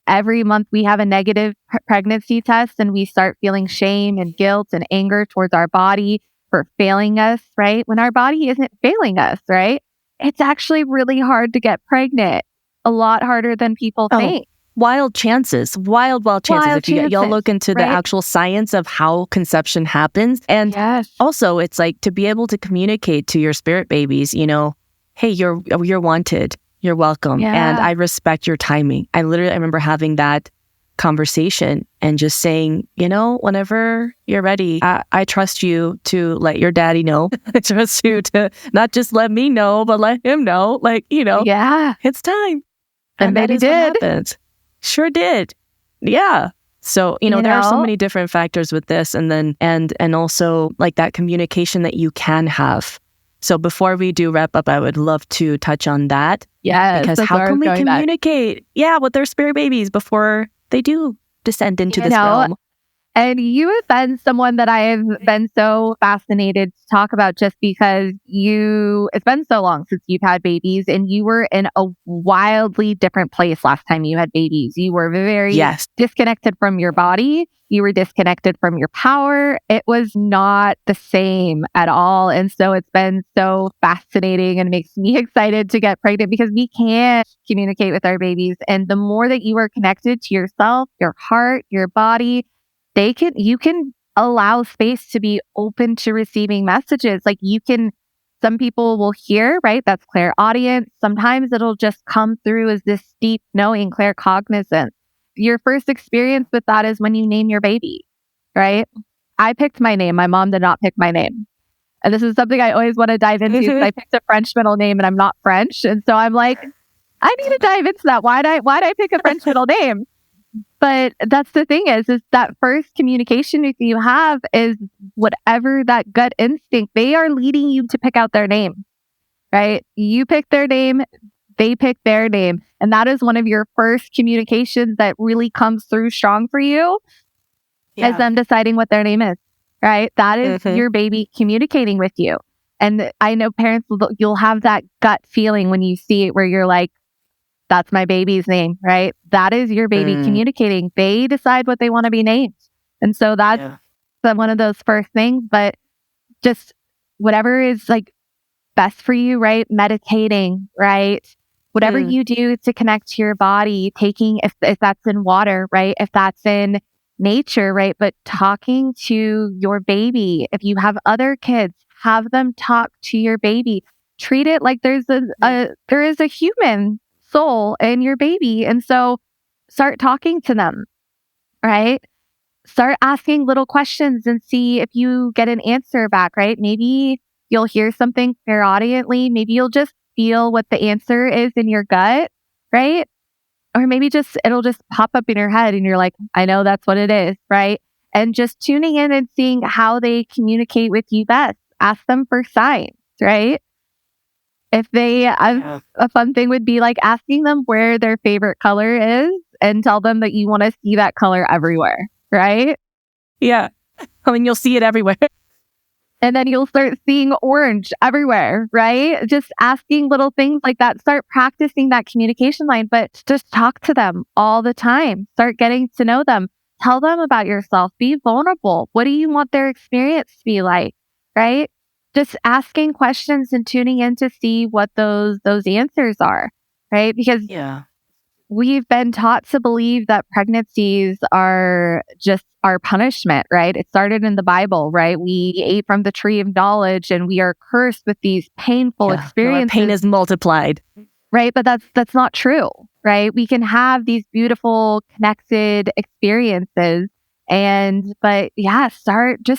every month we have a negative pregnancy test and we start feeling shame and guilt and anger towards our body for failing us, right? When our body isn't failing us, right? It's actually really hard to get pregnant. A lot harder than people think. Wild chances. Wild chances. If y'all look into the actual science of how conception happens. And also, it's like to be able to communicate to your spirit babies, hey, you're wanted. You're welcome. Yeah. And I respect your timing. I remember having that conversation and just saying, whenever you're ready, I trust you to let your daddy know. I trust you to not just let me know, but let him know. Like, it's time. And baby did. Sure did. Yeah. So, there are so many different factors with this, and then, and also like that communication that you can have. So before we do wrap up, I would love to touch on that. Yeah. Because how can we communicate with their spirit babies before they do descend into this realm? And you have been someone that I have been so fascinated to talk about, just because it's been so long since you've had babies, and you were in a wildly different place last time you had babies. You were very disconnected from your body. You were disconnected from your power. It was not the same at all. And so it's been so fascinating and makes me excited to get pregnant, because we can communicate with our babies. And the more that you are connected to yourself, your heart, your body, you can allow space to be open to receiving messages. Like, some people will hear, right? That's clairaudience. Sometimes it'll just come through as this deep knowing, claircognizance. Your first experience with that is when you name your baby, right? I picked my name. My mom did not pick my name. And this is something I always want to dive into, because I picked a French middle name and I'm not French. And so I'm like, I need to dive into that. Why'd I pick a French middle name? But that's the thing is that first communication that you have is whatever that gut instinct, they are leading you to pick out their name, right? You pick their name, they pick their name. And that is one of your first communications that really comes through strong for you, is them deciding what their name is, right? That is your baby communicating with you. And I know parents, you'll have that gut feeling when you see it, where you're like, that's my baby's name, right? That is your baby communicating. They decide what they want to be named. And so that's one of those first things. But just whatever is like best for you, right? Meditating, right? Whatever you do to connect to your body, taking, if that's in water, right? If that's in nature, right? But talking to your baby. If you have other kids, have them talk to your baby. Treat it like there is a human soul in your baby. And so start talking to them, right? Start asking little questions and see if you get an answer back, right? Maybe you'll hear something clairaudiently. Maybe you'll just feel what the answer is in your gut, right? Or maybe it'll just pop up in your head and you're like, I know that's what it is, right? And just tuning in and seeing how they communicate with you best. Ask them for signs, right? If a fun thing would be like asking them where their favorite color is, and tell them that you want to see that color everywhere, right? Yeah. I mean, you'll see it everywhere. And then you'll start seeing orange everywhere, right? Just asking little things like that. Start practicing that communication line, but just talk to them all the time. Start getting to know them. Tell them about yourself. Be vulnerable. What do you want their experience to be like, right? Just asking questions and tuning in to see what those answers are, right? Because we've been taught to believe that pregnancies are just our punishment, right? It started in the Bible, right? We ate from the tree of knowledge and we are cursed with these painful experiences. Our pain is multiplied. Right? But that's not true, right? We can have these beautiful connected experiences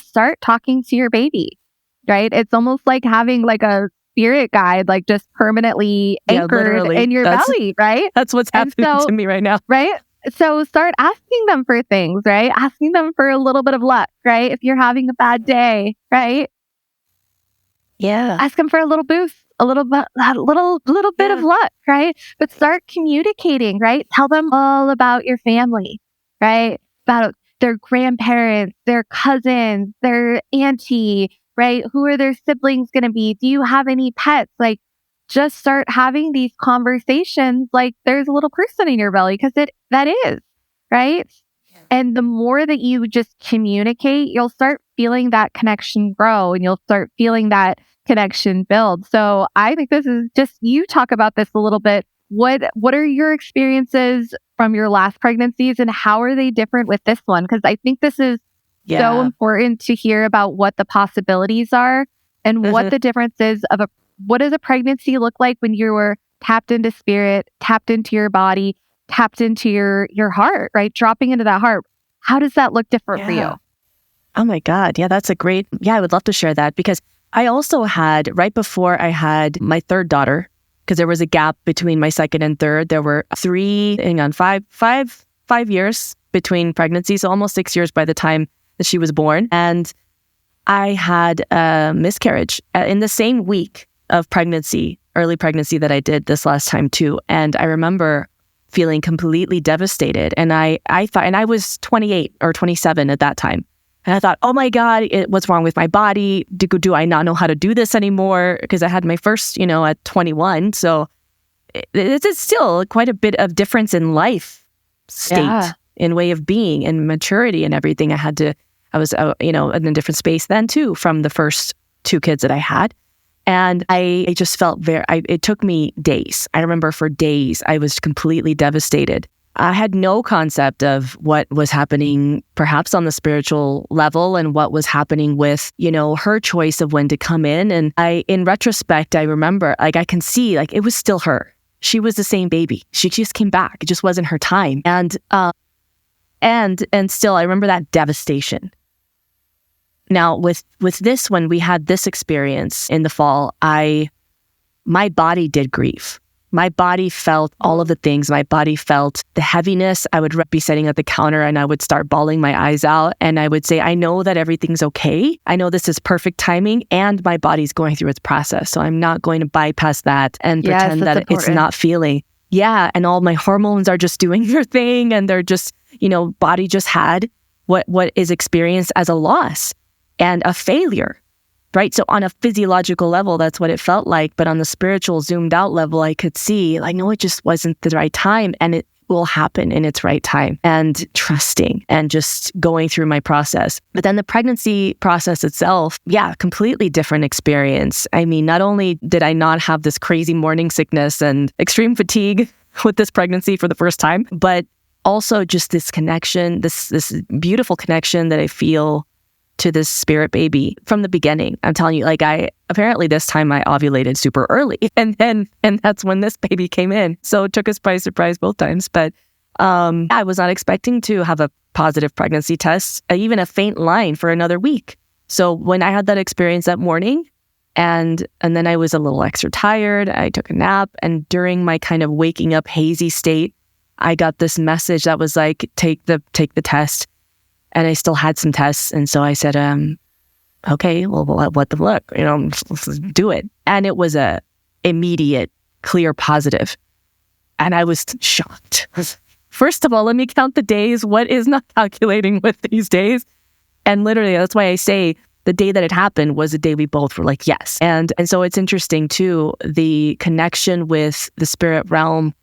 start talking to your baby, right? It's almost like having like a spirit guide, like just permanently anchored in your belly, right? That's what's happening to me right now. Right? So start asking them for things, right? Asking them for a little bit of luck, right? If you're having a bad day, right? Yeah. Ask them for a little boost, a little bit of luck, right? But start communicating, right? Tell them all about your family, right? About their grandparents, their cousins, their auntie, right? Who are their siblings going to be? Do you have any pets? Like, just start having these conversations like there's a little person in your belly, because that is, right? And the more that you just communicate, you'll start feeling that connection grow and you'll start feeling that connection build. So I think this is just, you talk about this a little bit. What are your experiences from your last pregnancies and how are they different with this one? Because I think this is so important to hear about what the possibilities are and what the difference is of what does a pregnancy look like when you were tapped into spirit, tapped into your body, tapped into your heart, right? Dropping into that heart. How does that look different for you? Oh my God. Yeah, that's a great, I would love to share that because I also had, right before I had my third daughter, because there was a gap between my second and third, there were five years between pregnancies, so almost 6 years by the time that she was born. And I had a miscarriage in the same week of pregnancy, early pregnancy that I did this last time too. And I remember feeling completely devastated. And I thought, and I was 28 or 27 at that time. And I thought, oh my God, what's wrong with my body? Do I not know how to do this anymore? Because I had my first, at 21. So it's still quite a bit of difference in life state, in way of being and maturity and everything. I was in a different space then too, from the first two kids that I had. And I just felt it took me days. I remember for days, I was completely devastated. I had no concept of what was happening perhaps on the spiritual level and what was happening with, her choice of when to come in. And in retrospect, I remember, I can see, it was still her. She was the same baby. She just came back. It just wasn't her time. And still, I remember that devastation. Now, with this, when we had this experience in the fall, my body did grieve. My body felt all of the things. My body felt the heaviness. I would be sitting at the counter and I would start bawling my eyes out. And I would say, I know that everything's okay. I know this is perfect timing and my body's going through its process. So I'm not going to bypass that and pretend that it's not feeling. Yeah. And all my hormones are just doing their thing. And they're just, body just had what is experienced as a loss and a failure. Right. So on a physiological level, that's what it felt like. But on the spiritual zoomed out level, I could see, no, it just wasn't the right time and it will happen in its right time, and trusting and just going through my process. But then the pregnancy process itself, completely different experience. I mean, not only did I not have this crazy morning sickness and extreme fatigue with this pregnancy for the first time, but also just this connection, this beautiful connection that I feel to this spirit baby from the beginning. I'm telling you, apparently this time I ovulated super early and that's when this baby came in. So it took us by surprise both times. But I was not expecting to have a positive pregnancy test, even a faint line for another week. So when I had that experience that morning and then I was a little extra tired, I took a nap, and during my kind of waking up hazy state, I got this message that was like, take the test. And I still had some tests. And so I said, okay, well, what the look, let's do it. And it was a immediate, clear positive. And I was shocked. First of all, let me count the days. What is not calculating with these days? And literally, that's why I say the day that it happened was the day we both were like, yes. And so it's interesting too, the connection with the spirit realm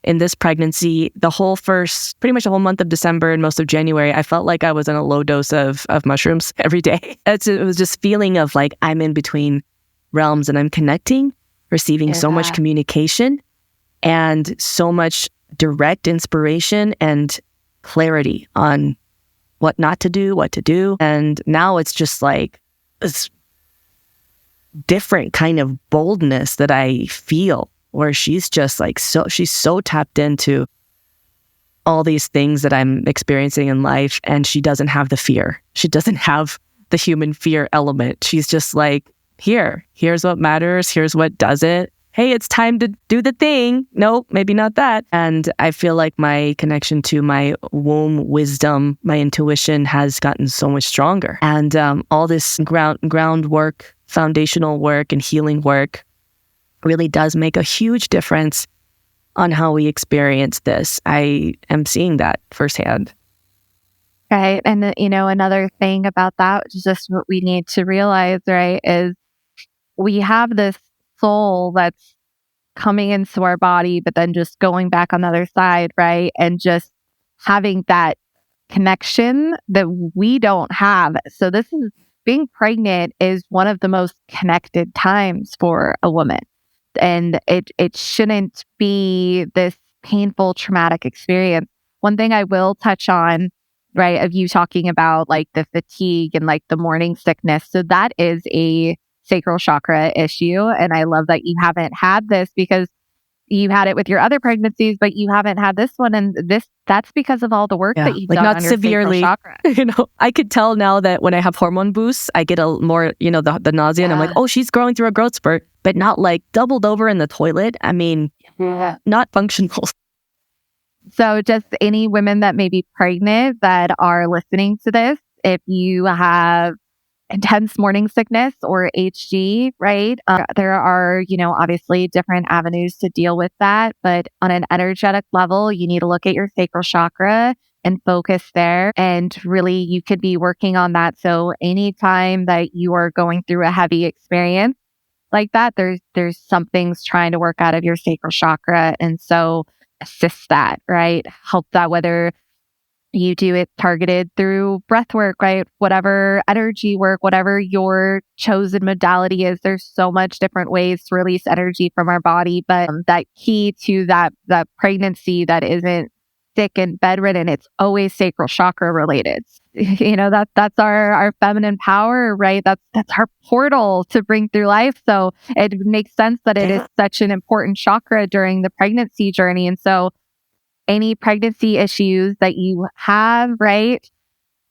in this pregnancy, pretty much the whole month of December and most of January, I felt like I was on a low dose of mushrooms every day. It was just feeling of like, I'm in between realms and I'm connecting, receiving so much communication and so much direct inspiration and clarity on what not to do, what to do. And now it's just like this different kind of boldness that I feel, where she's just like, she's so tapped into all these things that I'm experiencing in life, and she doesn't have the fear. She doesn't have the human fear element. She's just like, here's what matters. Here's what doesn't. Hey, it's time to do the thing. Nope, maybe not that. And I feel like my connection to my womb wisdom, my intuition has gotten so much stronger. And all this groundwork, foundational work and healing work really does make a huge difference on how we experience this. I am seeing that firsthand. Right. And, another thing about that, which is just what we need to realize, right, is we have this soul that's coming into our body, but then just going back on the other side, right? And just having that connection that we don't have. So being pregnant is one of the most connected times for a woman. And it shouldn't be this painful, traumatic experience. One thing I will touch on, right, of you talking about like the fatigue and like the morning sickness. So that is a sacral chakra issue. And I love that you haven't had this, because you had it with your other pregnancies, but you haven't had this one. And that's because of all the work that you've done not on your severely, sacral chakra. I could tell now that when I have hormone boosts, I get a more, the nausea, and I'm like, oh, she's growing through a growth spurt, but not like doubled over in the toilet. I mean, not functional. So just any women that may be pregnant that are listening to this, if you have intense morning sickness or HG, right? There are, obviously different avenues to deal with that. But on an energetic level, you need to look at your sacral chakra and focus there. And really, you could be working on that. So anytime that you are going through a heavy experience like that, there's something's trying to work out of your sacral chakra. And so assist that, right? Help that, whether you do it targeted through breath work, right? Whatever energy work, whatever your chosen modality is, there's so much different ways to release energy from our body. But that key to that pregnancy that isn't sick and bedridden, it's always sacral chakra related. That's our feminine power, right? That's our portal to bring through life. So it makes sense that it is such an important chakra during the pregnancy journey. And so any pregnancy issues that you have, right?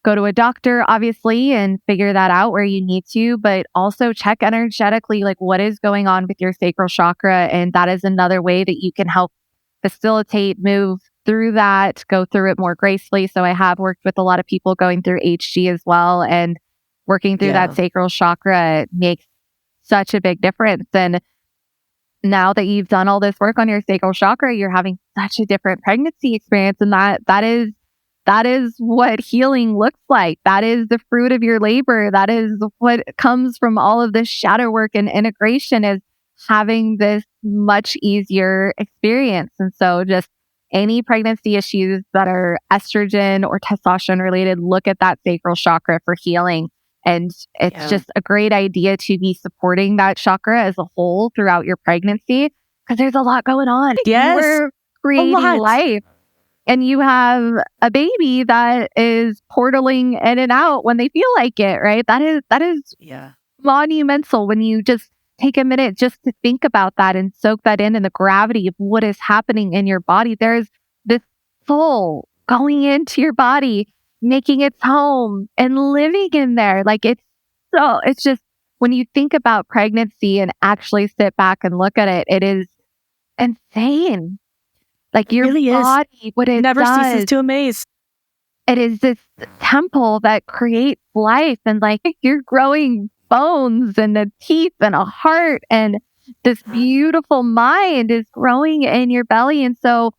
Go to a doctor, obviously, and figure that out where you need to, but also check energetically, like what is going on with your sacral chakra. And that is another way that you can help facilitate, move through that, go through it more gracefully. So I have worked with a lot of people going through HG as well, and working through that sacral chakra makes such a big difference. And now that you've done all this work on your sacral chakra, you're having such a different pregnancy experience. And that is what healing looks like. That is the fruit of your labor. That is what comes from all of this shadow work and integration, is having this much easier experience. And so just any pregnancy issues that are estrogen or testosterone related, look at that sacral chakra for healing. And it's just a great idea to be supporting that chakra as a whole throughout your pregnancy, because there's a lot going on. Yes. You're creating life, and you have a baby that is portaling in and out when they feel like it, right? That is monumental when you just take a minute just to think about that and soak that in, and the gravity of what is happening in your body. There's this soul going into your body, making its home and living in there. Like it's just, when you think about pregnancy and actually sit back and look at it, it is insane. Like your really body, what it never does, ceases to amaze. It is this temple that creates life, and like you're growing bones and a teeth and a heart, and this beautiful mind is growing in your belly. And so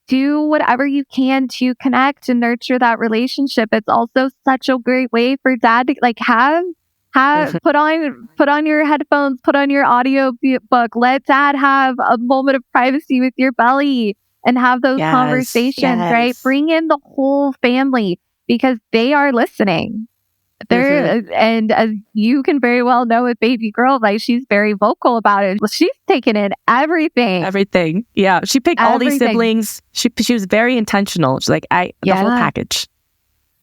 do whatever you can to connect and nurture that relationship. It's also such a great way for dad to like have Put on your headphones, put on your audio book. Let dad have a moment of privacy with your belly and have those conversations, right? Bring in the whole family because they are listening. And as you can very well know with baby girl, like she's very vocal about it. She's taken in everything. Yeah. She picked all these siblings. She was very intentional. She's like, the whole package.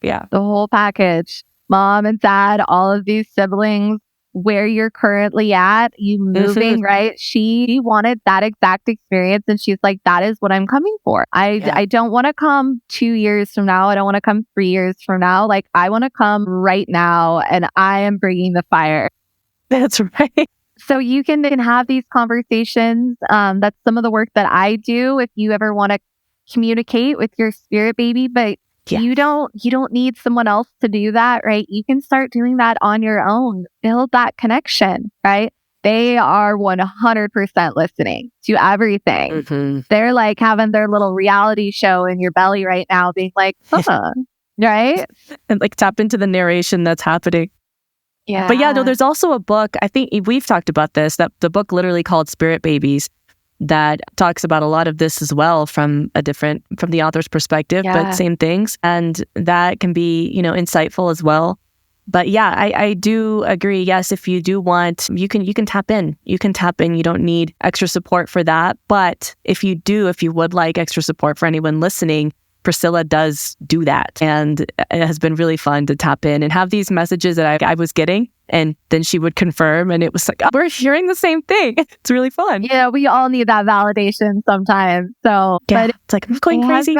Yeah. The whole package. Mom and dad, all of these siblings, where you're currently at, you moving, right? She wanted that exact experience. And she's like, that is what I'm coming for. I don't want to come 2 years from now. I don't want to come 3 years from now. Like, I want to come right now. And I am bringing the fire. That's right. So you can have these conversations. That's some of the work that I do if you ever want to communicate with your spirit baby. But you don't need someone else to do that, right? You can start doing that on your own. Build that connection, right? They are 100% listening to everything. They're like having their little reality show in your belly right now, being like, right? And like tap into the narration that's happening. Yeah. But yeah, no, there's also a book, I think we've talked about this, that the book literally called Spirit Babies, that talks about a lot of this as well from the author's perspective, but same things. And that can be, insightful as well. But yeah, I do agree. Yes, if you do want, you can tap in. You can tap in. You don't need extra support for that. But if you would like extra support for anyone listening, Priscilla does do that. And it has been really fun to tap in and have these messages that I was getting. And then she would confirm. And it was like, we're hearing the same thing. It's really fun. Yeah, we all need that validation sometimes. So, yeah, but it's like, I'm going crazy.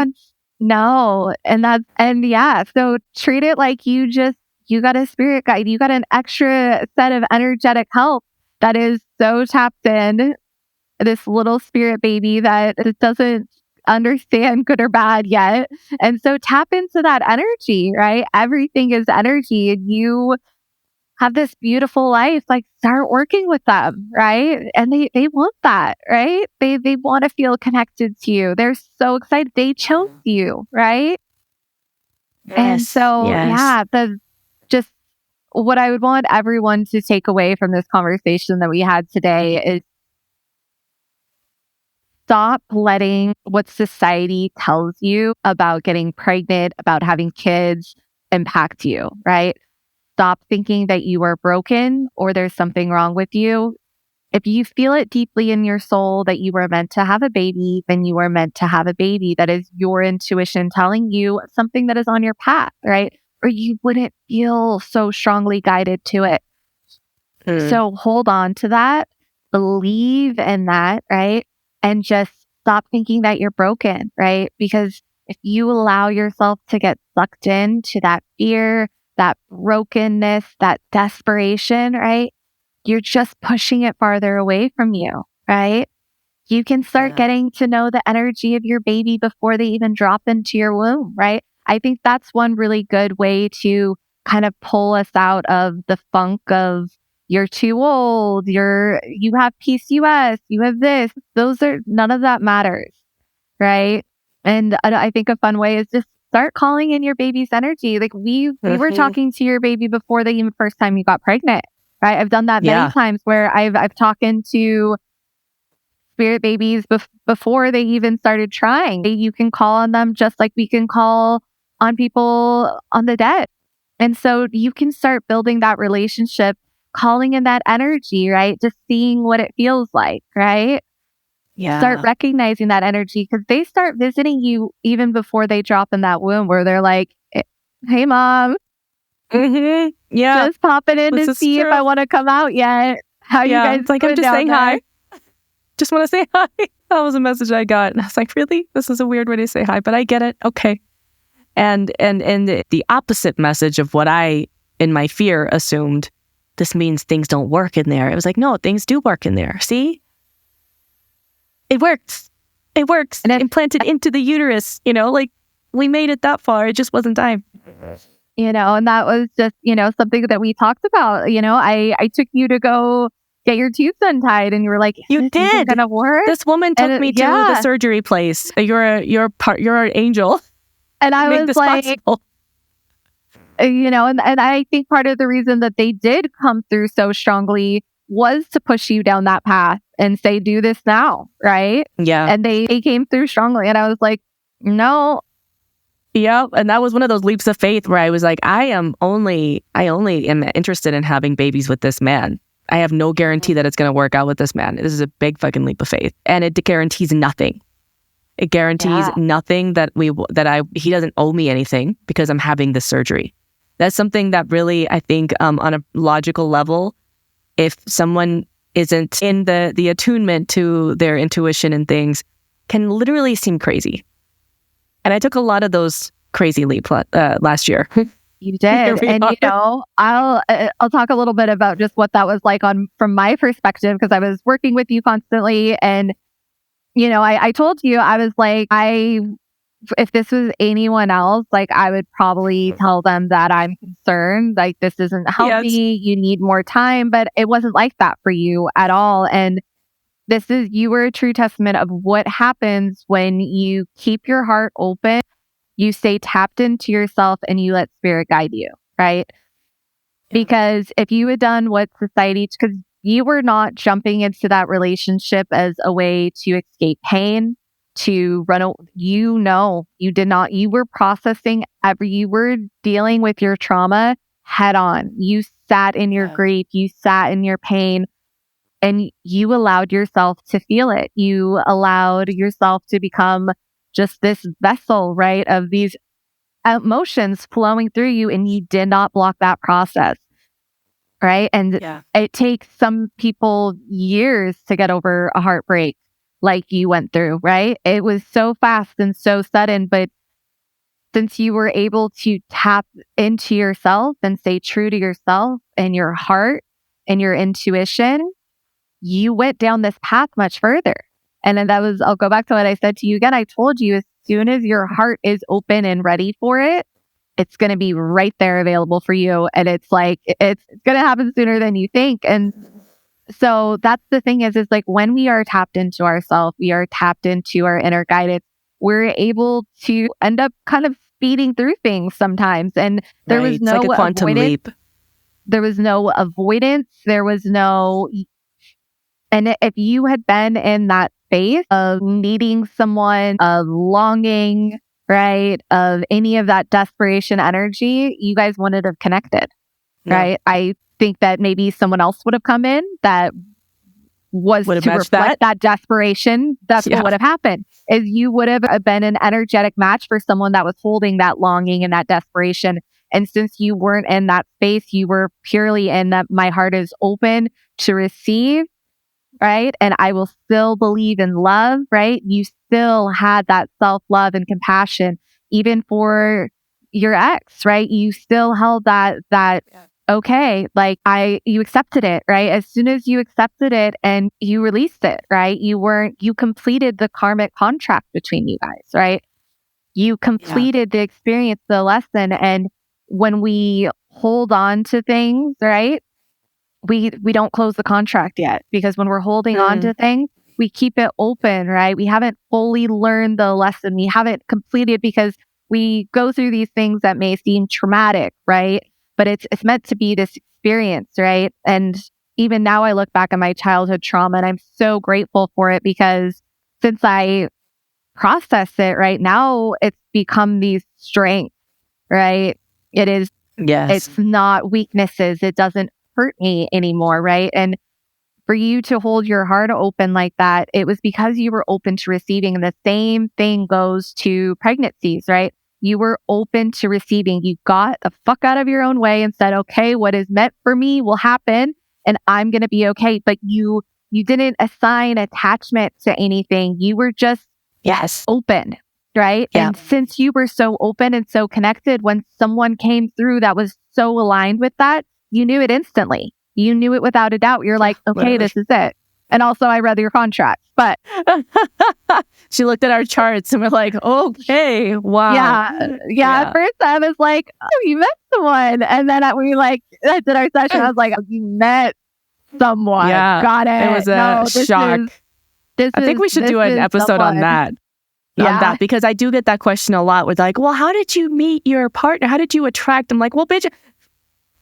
So treat it like you got a spirit guide. You got an extra set of energetic help that is so tapped in. This little spirit baby that doesn't understand good or bad yet. And so tap into that energy, right? Everything is energy, and you have this beautiful life. Like, start working with them, right? And they want that, right? They want to feel connected to you. They're so excited. They chose you, right? Yes, and so, just what I would want everyone to take away from this conversation that we had today is stop letting what society tells you about getting pregnant, about having kids impact you, right? Stop thinking that you are broken or there's something wrong with you. If you feel it deeply in your soul that you were meant to have a baby, then you are meant to have a baby. That is your intuition telling you something that is on your path, right? Or you wouldn't feel so strongly guided to it. So hold on to that, believe in that, right? And just stop thinking that you're broken, right? Because if you allow yourself to get sucked into that fear, that brokenness, that desperation, right? You're just pushing it farther away from you, right? You can start getting to know the energy of your baby before they even drop into your womb, right? I think that's one really good way to kind of pull us out of the funk of you're too old, you have PCOS, you have this. None of that matters, right? And I think a fun way is just start calling in your baby's energy. Like we were talking to your baby before the even first time you got pregnant, right? I've done that many times where I've talked to spirit babies before they even started trying. You can call on them just like we can call on people on the dead. And so you can start building that relationship, calling in that energy, right? Just seeing what it feels like, right? Yeah. Start recognizing that energy because they start visiting you even before they drop in that womb where they're like, hey, mom. Yeah. Just popping in to see if I want to come out yet. How you guys it's like, I'm just saying hi. Just want to say hi. That was a message I got. And I was like, really? This is a weird way to say hi, but I get it. Okay. And the opposite message of what I, in my fear, assumed, this means things don't work in there. It was like, no, things do work in there. See? It works. It works. And implanted into the uterus, like we made it that far. It just wasn't time. And that was just, something that we talked about. I took you to go get your tubes untied and you were like, you did. Gonna work? This woman took me to the surgery place. You're an angel. And I was like, possible. and I think part of the reason that they did come through so strongly was to push you down that path and say, do this now, right? Yeah. And they came through strongly. And I was like, no. Yeah. And that was one of those leaps of faith where I was like, I only am interested in having babies with this man. I have no guarantee that it's going to work out with this man. This is a big fucking leap of faith. And it guarantees nothing. It guarantees nothing that he doesn't owe me anything because I'm having this surgery. That's something that really, I think, on a logical level, if someone isn't in the attunement to their intuition and things, can literally seem crazy. And I took a lot of those crazy leaps last year. You did. And, I'll talk a little bit about just what that was like from my perspective, because I was working with you constantly. And, I told you, I was like, if this was anyone else, like I would probably tell them that I'm concerned, like this isn't healthy, you need more time, but it wasn't like that for you at all. And you were a true testament of what happens when you keep your heart open, you stay tapped into yourself, and you let spirit guide you, right? Because if you had done what society, because you were not jumping into that relationship as a way to escape pain, to run, you did not, you were processing you were dealing with your trauma head on. You sat in your grief, you sat in your pain, and you allowed yourself to feel it. You allowed yourself to become just this vessel, right, of these emotions flowing through you, and you did not block that process, right? And it takes some people years to get over a heartbreak like you went through, right? It was so fast and so sudden, but since you were able to tap into yourself and stay true to yourself and your heart and your intuition, you went down this path much further. And then I'll go back to what I said to you again. I told you, as soon as your heart is open and ready for it, it's going to be right there available for you. And it's like, it's going to happen sooner than you think. And so that's the thing is like when we are tapped into ourselves, we are tapped into our inner guidance, we're able to end up kind of speeding through things sometimes. And there was no like a quantum leap. There was no avoidance. There was no, and if you had been in that space of needing someone, of longing, right, of any of that desperation energy, you guys wouldn't have connected, right? I think that maybe someone else would have come in that was to reflect that desperation. That's what would have happened, is you would have been an energetic match for someone that was holding that longing and that desperation. And since you weren't in that space, you were purely in that my heart is open to receive, right? And I will still believe in love, right? You still had that self-love and compassion, even for your ex, right? You still held that okay, like you accepted it, right? As soon as you accepted it and you released it, right? You completed the karmic contract between you guys, right? You completed the experience, the lesson. And when we hold on to things, right? We don't close the contract yet, because when we're holding on to things, we keep it open, right? We haven't fully learned the lesson. We haven't completed, because we go through these things that may seem traumatic, right? But it's meant to be this experience, right? And even now I look back at my childhood trauma and I'm so grateful for it, because since I process it right now, it's become these strengths, right? It is, it's not weaknesses. It doesn't hurt me anymore, right? And for you to hold your heart open like that, it was because you were open to receiving. And the same thing goes to pregnancies, right? You were open to receiving. You got the fuck out of your own way and said, okay, what is meant for me will happen and I'm going to be okay. But you didn't assign attachment to anything. You were just open, right? Yeah. And since you were so open and so connected, when someone came through that was so aligned with that, you knew it instantly. You knew it without a doubt. You're like, okay, this is it. And also I read your contract, but she looked at our charts and we're like, okay, wow. Yeah. At first I was like, oh, you met someone. And then we did our session. I was like, oh, you met someone. Yeah. Got it. It was a shock. I think we should do an episode on that. on that, because I do get that question a lot with like, well, how did you meet your partner? How did you attract? I'm like, well, bitch,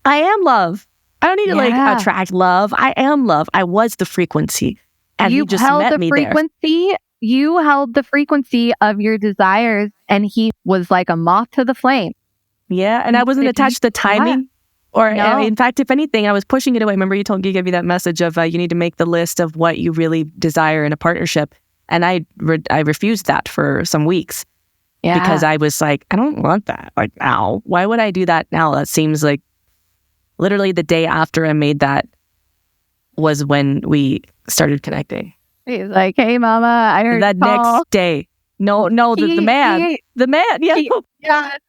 I am love. I don't need to like attract love. I am love. I was the frequency. And you he just held met the me frequency. there. You held the frequency of your desires, and he was like a moth to the flame. Yeah. And I wasn't attached to timing. Or in fact, if anything, I was pushing it away. Remember, you gave me that message of you need to make the list of what you really desire in a partnership. And I refused that for some weeks because I was like, I don't want that. Like now, why would I do that now? That seems like literally the day after I made that was when we started connecting. He's like, hey, mama, I heard that next day. No, the man. That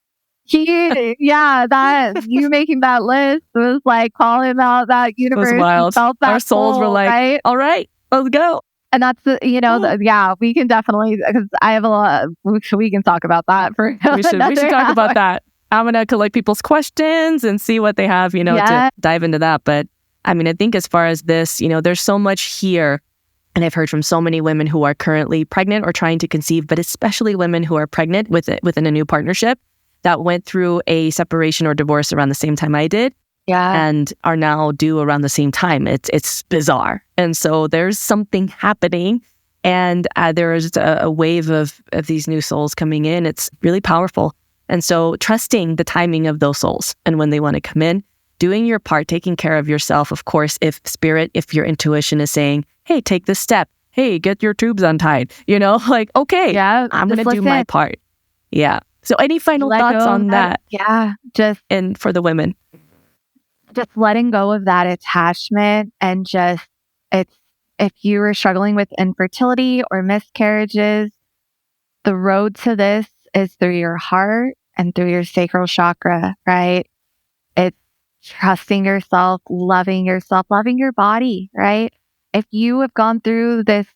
you making that list was like calling out that universe. It was wild. Felt that our souls were like, right? All right, let's go. And that's we can definitely, because I have a lot. We can talk about that for. We should talk about that. I'm gonna collect people's questions and see what they have, to dive into that. But I mean, I think as far as this, there's so much here. And I've heard from so many women who are currently pregnant or trying to conceive, but especially women who are pregnant within a new partnership that went through a separation or divorce around the same time I did. Yeah. And are now due around the same time. It's bizarre. And so there's something happening. And there is a wave of these new souls coming in. It's really powerful. And so trusting the timing of those souls and when they want to come in, doing your part, taking care of yourself. Of course, if your intuition is saying, hey, take this step. Hey, get your tubes untied. Like, okay, I'm going to do my part. Yeah. So any final thoughts on that? Yeah. And for the women. Just letting go of that attachment and if you were struggling with infertility or miscarriages, the road to this is through your heart and through your sacral chakra, right? It's trusting yourself, loving your body, right? If you have gone through this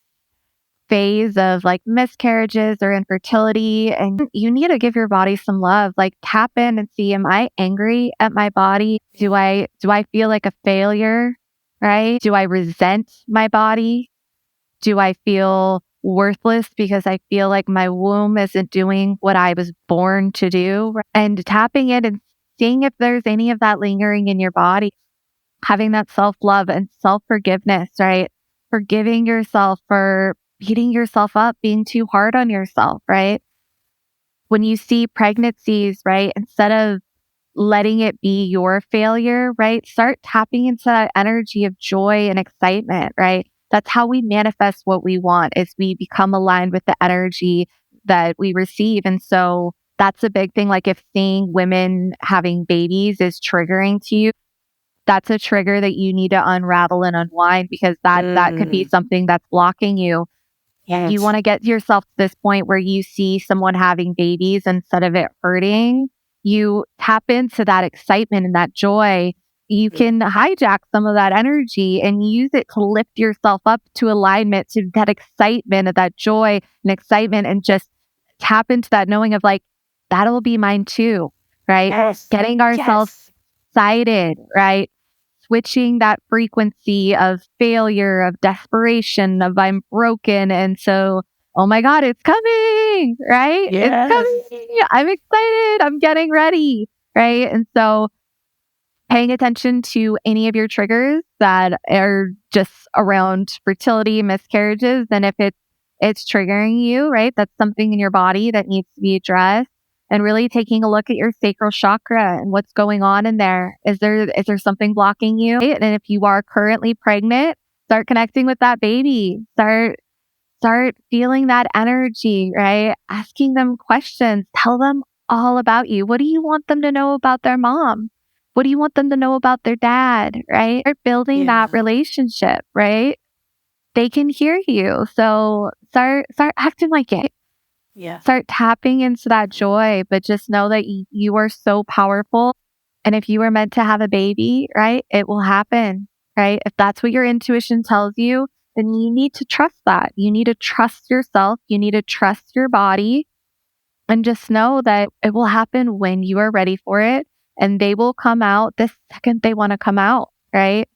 phase of like miscarriages or infertility and you need to give your body some love, like tap in and see, am I angry at my body? Do I feel like a failure, right? Do I resent my body? Do I feel worthless because I feel like my womb isn't doing what I was born to do? And tapping in and seeing if there's any of that lingering in your body, having that self-love and self-forgiveness, right? Forgiving yourself for beating yourself up, being too hard on yourself, right? When you see pregnancies, right, instead of letting it be your failure, right, start tapping into that energy of joy and excitement, right? That's how we manifest what we want, is we become aligned with the energy that we receive. And so that's a big thing. Like if seeing women having babies is triggering to you, that's a trigger that you need to unravel and unwind, because that could be something that's blocking you. Yes. You want to get yourself to this point where you see someone having babies, instead of it hurting, you tap into that excitement and that joy. You can hijack some of that energy and use it to lift yourself up to alignment, to that excitement, of that joy and excitement, and just tap into that knowing of like, that'll be mine too, right? Yes. Getting ourselves excited, right? Switching that frequency of failure, of desperation, of I'm broken. And so, oh my God, it's coming, right? Yes. It's coming. I'm excited. I'm getting ready, right? And so paying attention to any of your triggers that are just around fertility, miscarriages, and if it's triggering you, right? That's something in your body that needs to be addressed. And really taking a look at your sacral chakra and what's going on in there. Is there something blocking you? And if you are currently pregnant, start connecting with that baby. Start feeling that energy, right? Asking them questions. Tell them all about you. What do you want them to know about their mom? What do you want them to know about their dad, right? Start building that relationship, right? They can hear you. So start acting like it. Yeah. Start tapping into that joy, but just know that you are so powerful. And if you were meant to have a baby, right, it will happen, right? If that's what your intuition tells you, then you need to trust that. You need to trust yourself. You need to trust your body, and just know that it will happen when you are ready for it. And they will come out the second they want to come out, right?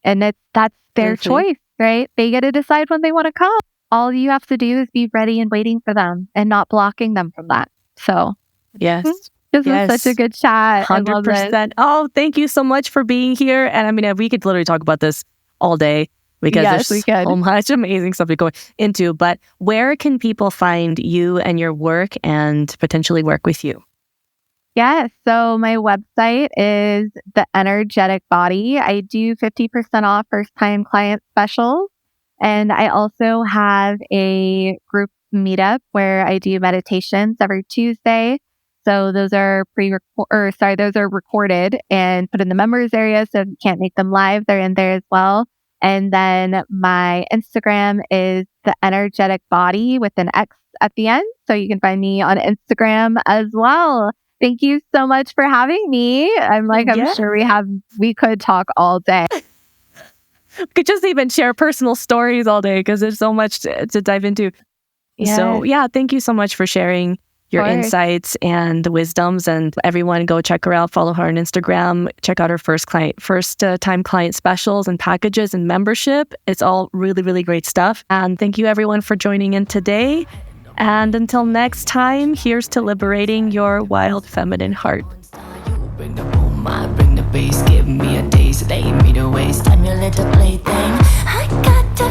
And that's their choice, right? They get to decide when they want to come. all you have to do is be ready and waiting for them and not blocking them from that. So, Yes. this was such a good chat. 100%. Oh, thank you so much for being here. And I mean, we could literally talk about this all day because there's so much amazing stuff to go into. But where can people find you and your work and potentially work with you? Yes. So my website is The Energetic Body. I do 50% off first-time client specials. And I also have a group meetup where I do meditations every Tuesday. So those are those are recorded and put in the members area. So if you can't make them live, they're in there as well. And then my Instagram is The Energetic Body with an X at the end. So you can find me on Instagram as well. Thank you so much for having me. I'm sure we could talk all day. We could just even share personal stories all day because there's so much to dive into. Yes. So thank you so much for sharing your insights and wisdoms. And everyone go check her out, follow her on Instagram, check out her first time client specials and packages and membership. It's all really, really great stuff. And thank you everyone for joining in today. And until next time, here's to liberating your wild feminine heart. Bring the boom, I bring the bass, give me a taste, they me the waste, I'm your little plaything. I got to